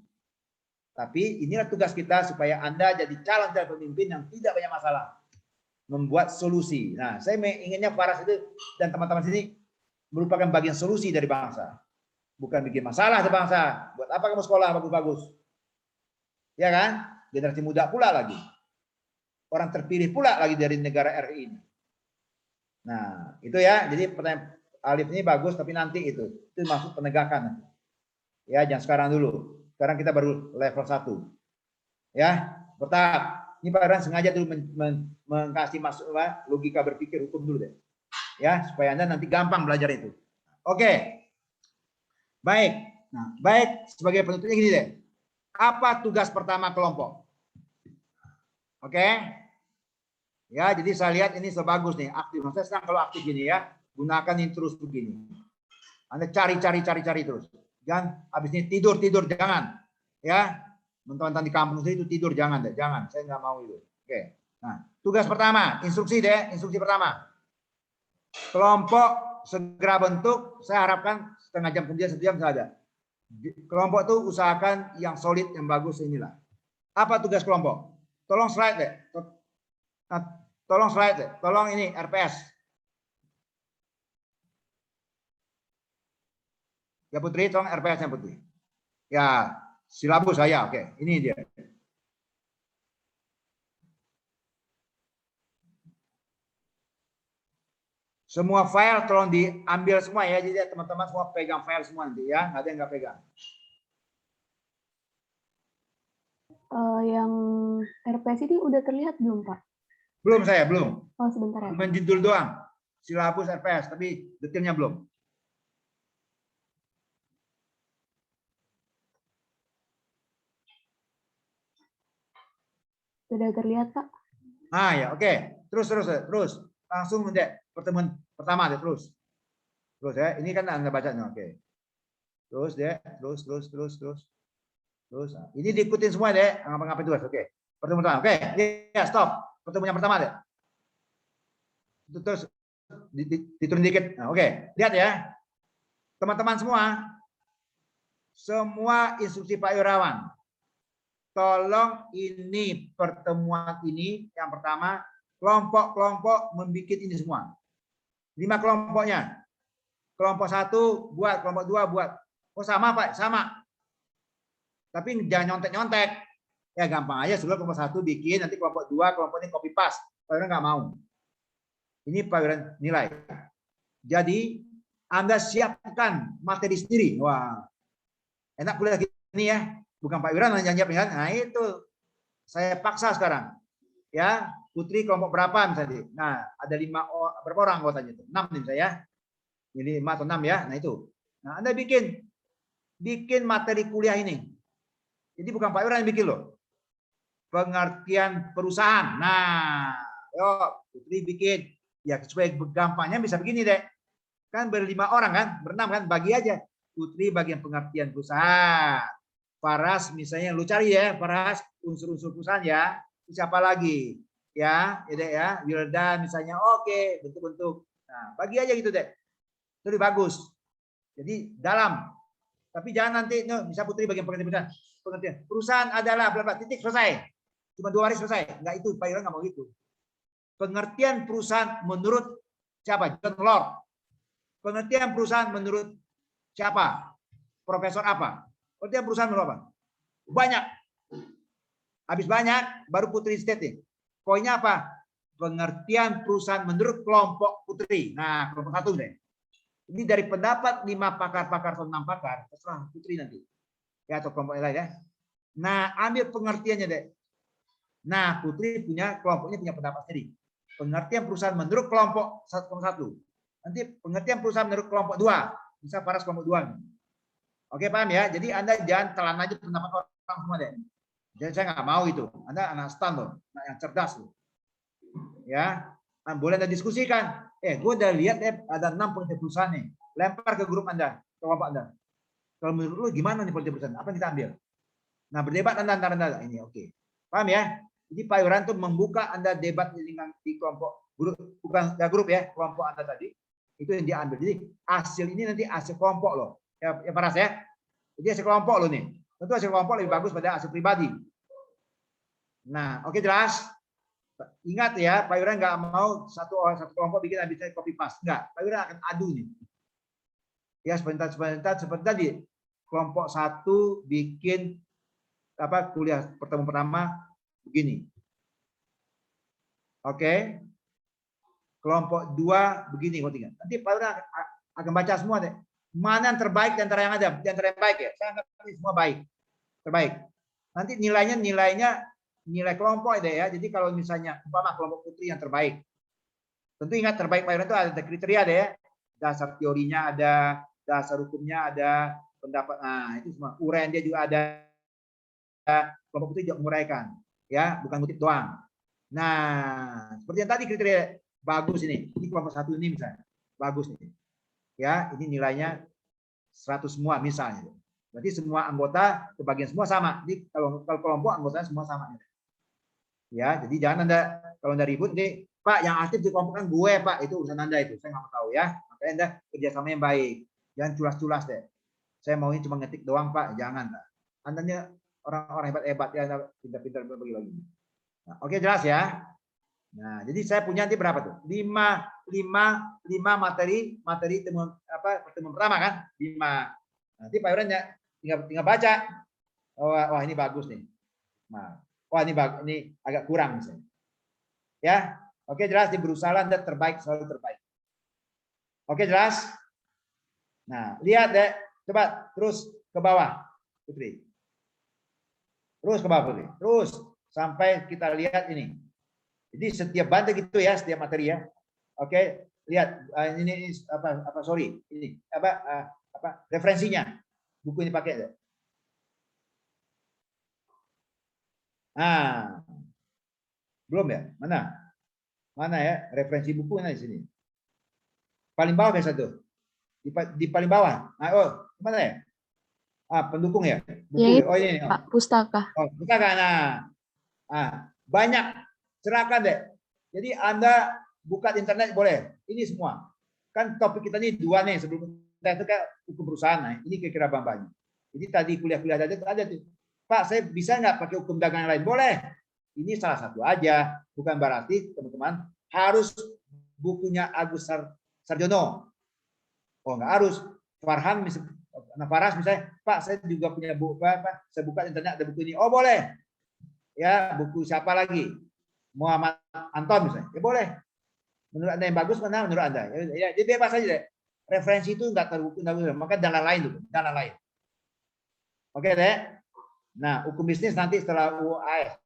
Tapi inilah tugas kita supaya Anda jadi calon pemimpin yang tidak banyak masalah. Membuat solusi. Nah, saya inginnya Faras itu dan teman-teman sini merupakan bagian solusi dari bangsa. Bukan bikin masalah di bangsa. Buat apa kamu sekolah bagus-bagus? Ya kan? Generasi muda pula lagi. Orang terpilih pula lagi dari negara RI ini. Nah, itu ya. Jadi pertanyaan Alif ini bagus, tapi nanti itu masuk penegakan. Ya, jangan sekarang dulu. Sekarang kita baru level 1. Ya, bertahap. Ini Pak Iran sengaja dulu mengkasih masuk logika berpikir hukum dulu deh. Ya, supaya Anda nanti gampang belajar itu. Oke. Baik. Nah, baik sebagai penutupnya gini deh. Apa tugas pertama kelompok? Oke. Ya, jadi saya lihat ini sebagus nih, aktif. Saya senang kalau aktif gini ya. Gunakan ini terus begini. Anda cari terus. Jangan habis ini tidur, jangan. Ya. Teman-teman di kampung itu tidur jangan deh, jangan. Saya nggak mau itu. Oke. Nah, tugas pertama, instruksi deh, instruksi pertama. Kelompok segera bentuk, saya harapkan setengah jam kemudian 1 jam saya ada. Kelompok itu usahakan yang solid, yang bagus inilah. Apa tugas kelompok? Tolong slide deh. Nah, tolong slide deh. Tolong ini RPS. Ya Putri, tolong RPS-nya Putri. Ya, silabus saya. Oke, ini dia. Semua file tolong diambil semua ya. Jadi teman-teman semua pegang file semua nanti ya. Nggak ada yang nggak pegang. Yang RPS ini udah terlihat belum, Pak? Belum saya, belum. Oh, sebentar ya. Menjudul doang. silabus RPS, tapi detailnya belum. Sudah terlihat, Pak. Ah ya, oke. Terus langsung deh pertemuan pertama deh terus ya. Ini kan Anda bacanya, oke. Terus deh, terus. Nah, ini diikutin semua deh, ngapa-ngapain terus, oke. Pertemuan pertama, oke. Ya, stop. Pertemuan yang pertama deh. Terus diturun dikit. Nah, oke. Lihat ya. Teman-teman semua instruksi Pak Irawan. Tolong ini pertemuan ini yang pertama kelompok-kelompok membuat ini semua. 5 kelompoknya. Kelompok 1 buat, kelompok 2 buat. Oh sama Pak, sama. Tapi jangan nyontek-nyontek. Ya gampang aja, sebelum kelompok 1 bikin, nanti kelompok 2, kelompok ini copy paste. Pak Wiran nggak mau. Ini Pak Wiran nilai. Jadi Anda siapkan materi sendiri. Wah, enak kuliah gini ya. Bukan Pak Wiran yang nyiapin kan? Nah itu saya paksa sekarang. Ya, Putri kelompok berapa misalnya? Nah, ada 5 berapa orang anggotanya itu? 6 nih saya. Jadi 5 atau 6 ya. Nah itu. Nah, Anda bikin materi kuliah ini. Jadi bukan Pak Wiran yang bikin loh. Pengertian perusahaan. Nah, yuk Putri bikin. Ya supaya gampangnya bisa begini deh. Kan ber-5 orang kan, ber-6 kan, bagi aja. Putri bagian pengertian perusahaan. Faras misalnya lu cari ya, Faras unsur-unsur perusahaan ya. Siapa lagi? Ya, ya, Wildan misalnya. Oke, bentuk-bentuk. Nah, bagi aja gitu deh. Itu lebih bagus. Jadi dalam. Tapi jangan nanti bisa Putri bagian pengertian perusahaan adalah bla bla titik selesai. Cuma 2 hari selesai. Enggak, itu Pak Iran nggak mau gitu. Pengertian perusahaan menurut siapa? John Lord. Pengertian perusahaan menurut siapa? Profesor apa? Pengertian perusahaan menurut apa? Banyak. Habis banyak, baru Putri state. Poinnya apa? Pengertian perusahaan menurut kelompok Putri. Nah, kelompok 1 deh. Ini dari pendapat 5 pakar-pakar atau 6 pakar, terserah Putri nanti. Ya, atau kelompok lain ya. Nah, ambil pengertiannya deh. Nah, Putri punya kelompoknya punya pendapat sendiri. Pengertian perusahaan menurut kelompok 1. Nanti pengertian perusahaan menurut kelompok 2. Bisa Faras kelompok 2. Oke, paham ya? Jadi Anda jangan telan aja pendapat orang semua deh. Jadi saya nggak mau itu. Anda anak stan loh, anak yang cerdas loh. Ya, boleh Anda diskusikan. Gue udah lihat ada 6 pengertian perusahaan nih. Lempar ke grup Anda, ke kelompok Anda. Kalau menurut lu gimana nih pengertian perusahaan? Apa yang kita ambil? Nah, berdebat Anda ini oke. Paham ya? Jadi Pak Wiran tuh membuka Anda debat di kelompok grup, bukan grup ya, kelompok Anda tadi. Itu yang diambil. Jadi hasil ini nanti hasil kelompok loh. Ya Paras ya. Jadi hasil kelompok loh nih. Tentu hasil kelompok lebih bagus pada hasil pribadi. Nah, oke jelas. Ingat ya, Pak Wiran nggak mau satu kelompok bikin habisnya copy paste. Enggak, Pak Wiran akan adu nih. Ya sebentar seperti tadi. Kelompok 1 bikin kuliah pertemuan pertama begini. Oke. Kelompok 2 begini. Nanti Pak Wiran akan baca semua deh. Mana yang terbaik di antara yang ada? Di antara yang baik ya. Saya anggap ini semua baik. Terbaik. Nanti nilainya nilai kelompok deh ya. Jadi kalau misalnya umpama kelompok Putri yang terbaik. Tentu ingat terbaik Pak Wiran itu ada kriteria deh ya. Dasar teorinya ada, dasar hukumnya ada, pendapat. Nah, itu semua. Uraian dia juga ada. Kelompok Putri juga menguraikan. Ya, bukan kutip doang. Nah, seperti yang tadi kriteria bagus ini. Ini kelompok 1 ini misalnya. Bagus nih. Ya, ini nilainya 100 semua misalnya. Berarti semua anggota kebagian semua sama. Jadi kalau kelompok anggotanya semua sama. Ya, jadi jangan Anda kalau Anda ribut nih, Pak yang aktif di kelompok kan gue, Pak. Itu urusan Anda itu. Saya nggak mau tahu ya. Makanya Anda kerjasama yang baik. Jangan culas-culas deh. Saya maunya cuma ngetik doang, Pak. Jangan, Pak. Anda orang-orang hebat-hebat ya, Anda pintar-pintar bagi-bagi. Nah, oke jelas ya. Nah, jadi saya punya nanti berapa tuh? 5 materi pertemuan pertama kan? 5. Nanti Pak Wiran tinggal baca. Wah, ini bagus nih. Nah, wah ini bagus, ini agak kurang misalnya. Ya. Oke, jelas di berusaha Anda terbaik, selalu terbaik. Oke, jelas? Nah, lihat deh. Coba terus ke bawah, Putri. Terus ke bawah, Putri. Terus sampai kita lihat ini. Jadi setiap band gitu ya, setiap materi ya. Oke, lihat ini apa sorry ini apa referensinya buku ini pakai deh. Nah, belum ya? Mana ya referensi buku mana di sini? Paling bawah biasa tuh. Di paling bawah. Nah, oh, mana ya? Pendukung ya? Buku. Oh ini. Pak, pustaka. Oh, pustaka. Nah, banyak. Silakan deh. Jadi Anda buka di internet boleh. Ini semua. Kan topik kita ini dua nih sebelum kita itu kayak hukum perusahaan. Nah, ini kira-kira bang. Jadi tadi kuliah-kuliah ada tuh. Pak, saya bisa nggak pakai hukum dagang yang lain? Boleh. Ini salah satu aja. Bukan berarti teman-teman harus bukunya Agus Sarjono. Oh, nggak harus. Farhan Faras misalnya, Pak, saya juga punya buku apa? Saya buka internet ada buku ini. Oh, boleh. Ya, buku siapa lagi? Muhammad Anton misalnya. Ya boleh. Menurut Anda yang bagus mana menurut Anda? Ya, jadi bebas aja deh. Referensi itu nggak terbukti, maka dana lain. Oke deh. Nah, hukum bisnis nanti setelah UAS.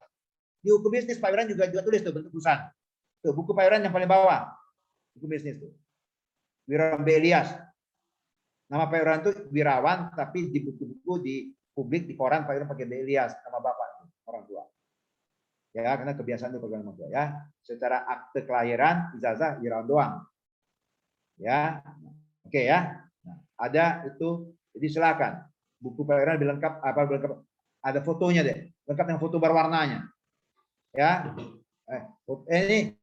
Di hukum bisnis Pak Wiran juga tulis tuh bentuk perusahaan. Tuh buku Pak Wiran yang paling bawah. Hukum bisnis tuh. Wirawan B. Ilyas. Nama Pak Wiran itu Wirawan, tapi di buku-buku di publik di koran Pak Wiran pakai B. Ilyas nama bapak orang tua. Ya, karena kebiasaan itu program orang tua ya. Secara akte kelahiran ijazah Wirawan doang. Ya. Oke ya. Nah, ada itu. Jadi silakan. Buku Pak Wiran lengkap lengkap. Ada fotonya deh. Lengkap dengan foto berwarnanya. Ya. Ini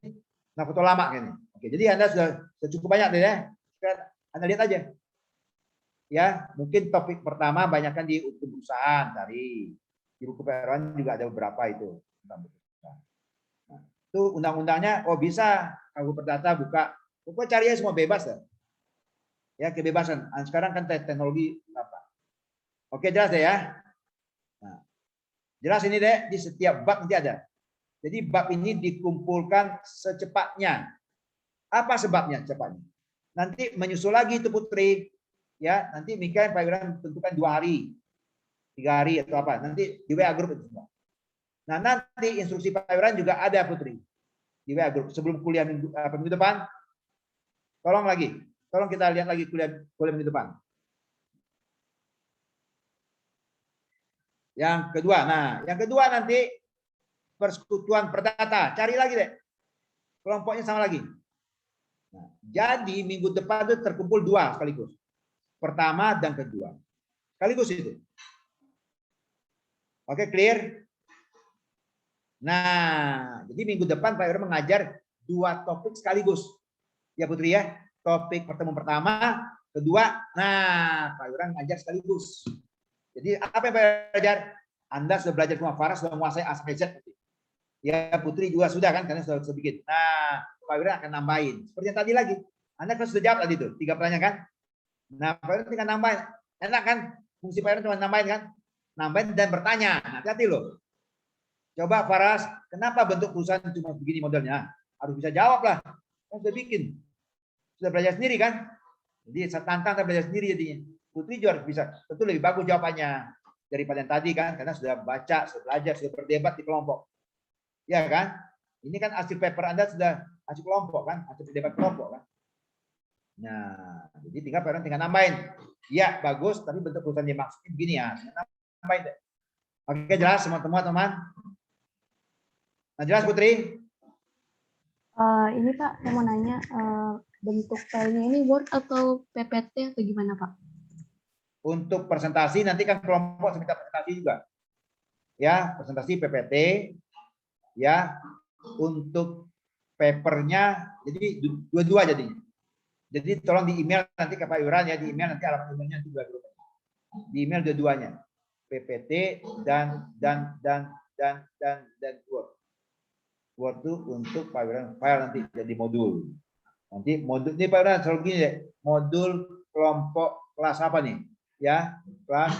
nah foto lama ini. Oke, jadi Anda sudah cukup banyak deh ya. Anda lihat aja. Ya, mungkin topik pertama banyakkan di hukum perusahaan tadi. Di buku Pak Wiran juga ada beberapa itu. Nah, itu undang-undangnya bisa kalau perdata buka. Pokoknya cari semua bebas ya. Ya, kebebasan. Sekarang kan teknologi apa? Oke, jelas deh ya. Nah, jelas ini deh di setiap bab nanti ada. Jadi bab ini dikumpulkan secepatnya. Apa sebabnya cepatnya? Nanti menyusul lagi itu Putri. Ya, nanti Mika Pak Wiran tentukan 2 hari, 3 hari atau apa. Nanti di WA group itu semua. Nah, nanti instruksi Pak Wiran juga ada Putri. Di WA group sebelum kuliah minggu depan. Tolong kita lihat lagi kuliah minggu depan. Yang kedua nanti persekutuan perdata. Cari lagi deh. Kelompoknya sama lagi. Nah, jadi minggu depan itu terkumpul 2 sekaligus. Pertama dan kedua. Sekaligus itu. Oke, clear? Nah, jadi minggu depan Pak Wiran mengajar 2 topik sekaligus. Ya Putri ya. Topik pertemuan pertama, kedua. Nah, Pak Wiran mengajar sekaligus. Jadi apa yang Pak Wiran belajar? Anda sudah belajar semua, Farah sudah menguasai A sampai Z. Ya Putri juga sudah kan, karena sudah bikin. Nah, Pak Wiran akan nambahin. Seperti yang tadi lagi. Anda kan sudah jawab tadi itu, 3 pertanyaan kan? Nah, Pak Wiran tinggal nambahin. Enak kan? Fungsi Pak Wiran cuma nambahin kan? Nambahin dan bertanya. Hati-hati loh. Coba Faras, kenapa bentuk perusahaan cuma begini modelnya? Harus bisa jawab lah. Kan sudah bikin. Sudah belajar sendiri kan? Jadi saya tantang saya belajar sendiri jadinya. Putri juga harus bisa. Tentu lebih bagus jawabannya daripada yang tadi kan, karena sudah baca, sudah belajar, sudah berdebat di kelompok. Ya kan? Ini kan hasil paper Anda sudah hasil kelompok kan, hasil berdebat kelompok kan. Nah, jadi tinggal nambahin. Ya, bagus, tapi bentuk perusahaan yang maksudnya begini ya. Nambahin deh. Oke, jelas semua teman-teman? Nah, jelas Putri? Ini Pak, saya mau nanya, bentuk filenya ini Word atau PPT atau gimana Pak? Untuk presentasi nanti kan kelompok minta presentasi juga. Ya, presentasi PPT. Ya, untuk papernya jadi dua-dua jadinya. Jadi tolong di email nanti ke Pak Wiran ya, di email nanti alamat emailnya juga di email dua-duanya. PPT dan Word. Word itu untuk Pak Wiran file nanti jadi modul. Nanti modul ini Pak Wiran selalu gini deh, modul kelompok kelas apa nih? Ya, kelas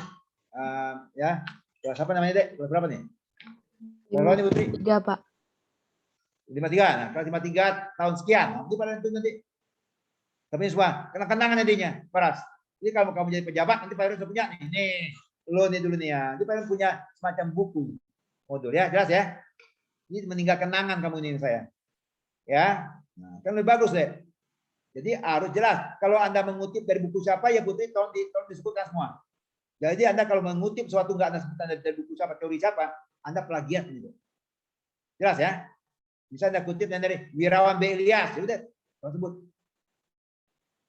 ya, kelas apa namanya deh? Kelas berapa nih? Kelas ini Putri? 3 Pak. 53. Nah, kelas 53 tahun sekian. Nanti Pak Wiran itu nanti. Tapi semua kenang-kenangan nantinya, Paras. Jadi kalau kamu jadi pejabat nanti Pak Wiran sudah punya nih. Lo nih dulu nih ya. Nanti Pak Wiran punya semacam buku modul ya, jelas ya. Ini meninggal kenangan kamu ini saya. Ya. Nah, kan lebih bagus deh. Jadi harus jelas. Kalau Anda mengutip dari buku siapa, ya Putri tolong disebutkan semua. Jadi Anda kalau mengutip suatu nggak Anda sebutkan dari buku siapa, teori siapa, Anda plagiat gitu. Jelas ya? Bisa Anda kutip dari Wirawan B. Ilyas, ya udah, tolong sebut.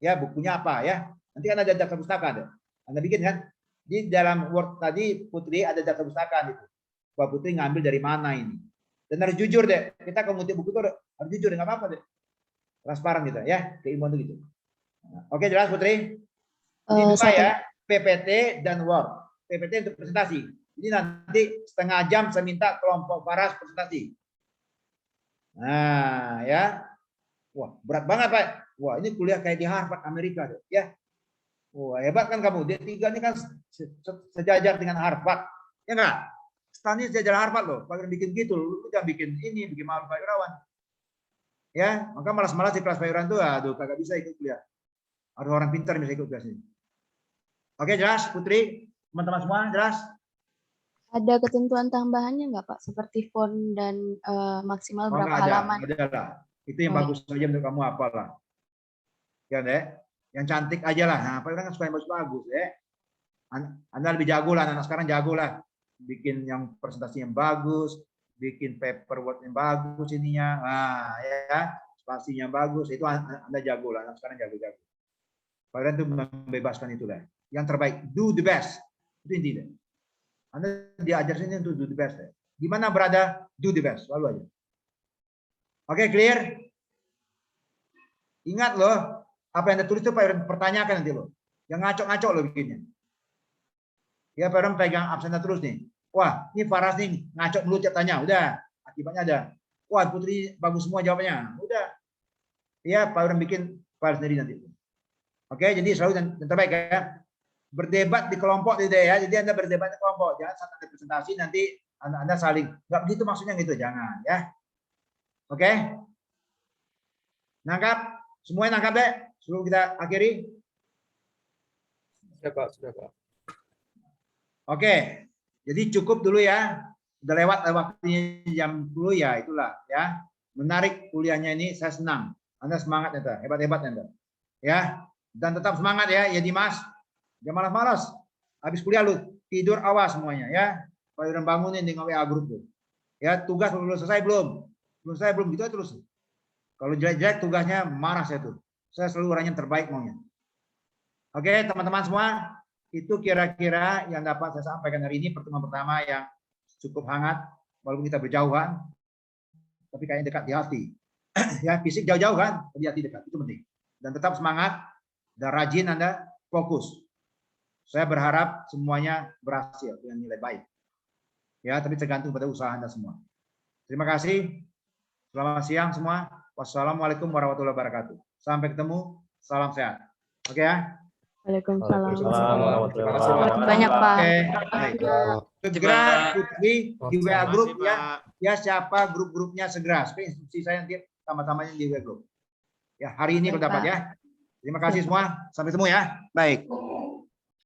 Ya, bukunya apa ya? Nanti kan ada daftar pustaka ada. Anda bikin kan? Di dalam Word tadi Putri ada daftar pustaka itu. Wah, Putri ngambil dari mana ini? Dan harus jujur deh. Kita kalau ngutip buku itu harus jujur, nggak apa-apa deh. Transparan gitu ya, keilmuan itu gitu. Oke, jelas Putri? Ini dua ya, PPT dan Word. PPT untuk presentasi. Jadi nanti setengah jam saya minta kelompok Faras presentasi. Nah, ya. Wah, berat banget, Pak. Wah, ini kuliah kayak di Harvard Amerika deh, ya. Wah, hebat kan kamu. D3 ini kan sejajar dengan Harvard. Ya enggak? Stani sejajar Harvard loh. Kalau bikin gitu, lu jangan bikin ini, bikin malu Pak Irawan. Ya, maka malas-malas di kelas Pak Irawan tuh, aduh, kagak bisa ikut kuliah. Ada orang pintar yang bisa ikut kelas ini. Oke, jelas, Putri? Teman-teman semua, jelas? Ada ketentuan tambahannya nggak, Pak? Seperti font dan maksimal berapa halaman? Ada lah. Itu yang bagus saja untuk kamu apalah. Ya, deh. Yang cantik aja lah. Nah, Pak Irawan kan suka yang bagus-bagus, ya. Anda lebih jago lah, anak sekarang jago lah. Bikin yang presentasi yang bagus, bikin paperwork yang bagus ininya, nah ya, spasinya bagus, itu Anda jago lah, sekarang jago-jago. Kalian tuh membebaskan itulah. Yang terbaik, do the best. Itu intinya. Anda diajar sini untuk do the best. Ya. Gimana berada, do the best, selalu aja. Oke, clear? Ingat loh, apa yang Anda tulis itu Pak pertanyakan nanti loh. Yang ngaco-ngaco loh bikinnya. Ya, Pak Ram pegang absennya terus nih. Wah, ini Faras nih ngaco dulu tanya. Udah, akibatnya ada. Wah, Putri bagus semua jawabannya. Udah. Ya, Pak Ram bikin file sendiri nanti. Oke, jadi selalu yang terbaik ya. Berdebat di kelompok tidak ya. Jadi Anda berdebat di kelompok. Jangan saat ada presentasi nanti Anda saling. Enggak begitu maksudnya gitu, jangan ya. Oke? Nangkap? Semuanya nangkap deh. Sebelum kita akhiri. Sudah, Pak. Sudah, Pak. Oke, jadi cukup dulu ya. Udah lewat waktunya jam 10 ya, itulah ya. Menarik kuliahnya ini, saya senang. Anda semangat Anda, hebat-hebat Anda. Ya, dan tetap semangat ya Dimas. Jangan malas-malas. Habis kuliah lu tidur awas semuanya ya. Kalau udah bangunin di WA grup tuh. Ya, tugas belum selesai belum? Belum selesai belum gitu terus. Kalau jelek-jelek tugasnya marah saya tuh. Saya selalu orang yang terbaik maunya. Oke, teman-teman semua. Itu kira-kira yang dapat saya sampaikan hari ini, pertemuan pertama yang cukup hangat, walaupun kita berjauhan, tapi kayaknya dekat di hati. Ya, fisik jauh-jauh kan, tapi hati dekat, itu penting. Dan tetap semangat, dan rajin Anda, fokus. Saya berharap semuanya berhasil dengan nilai baik. Ya, tapi tergantung pada usaha Anda semua. Terima kasih. Selamat siang semua. Wassalamualaikum warahmatullahi wabarakatuh. Sampai ketemu, salam sehat. Oke ya. Waalaikumsalam. Terima kasih banyak Pak. Segera Putri di WA grup ya. Ya siapa grup-grupnya segera. Seperti instruksi saya nanti sama-samanya di WA grup. Ya hari ini kalau dapat ya. Terima kasih semua. Sampai ketemu ya. Baik.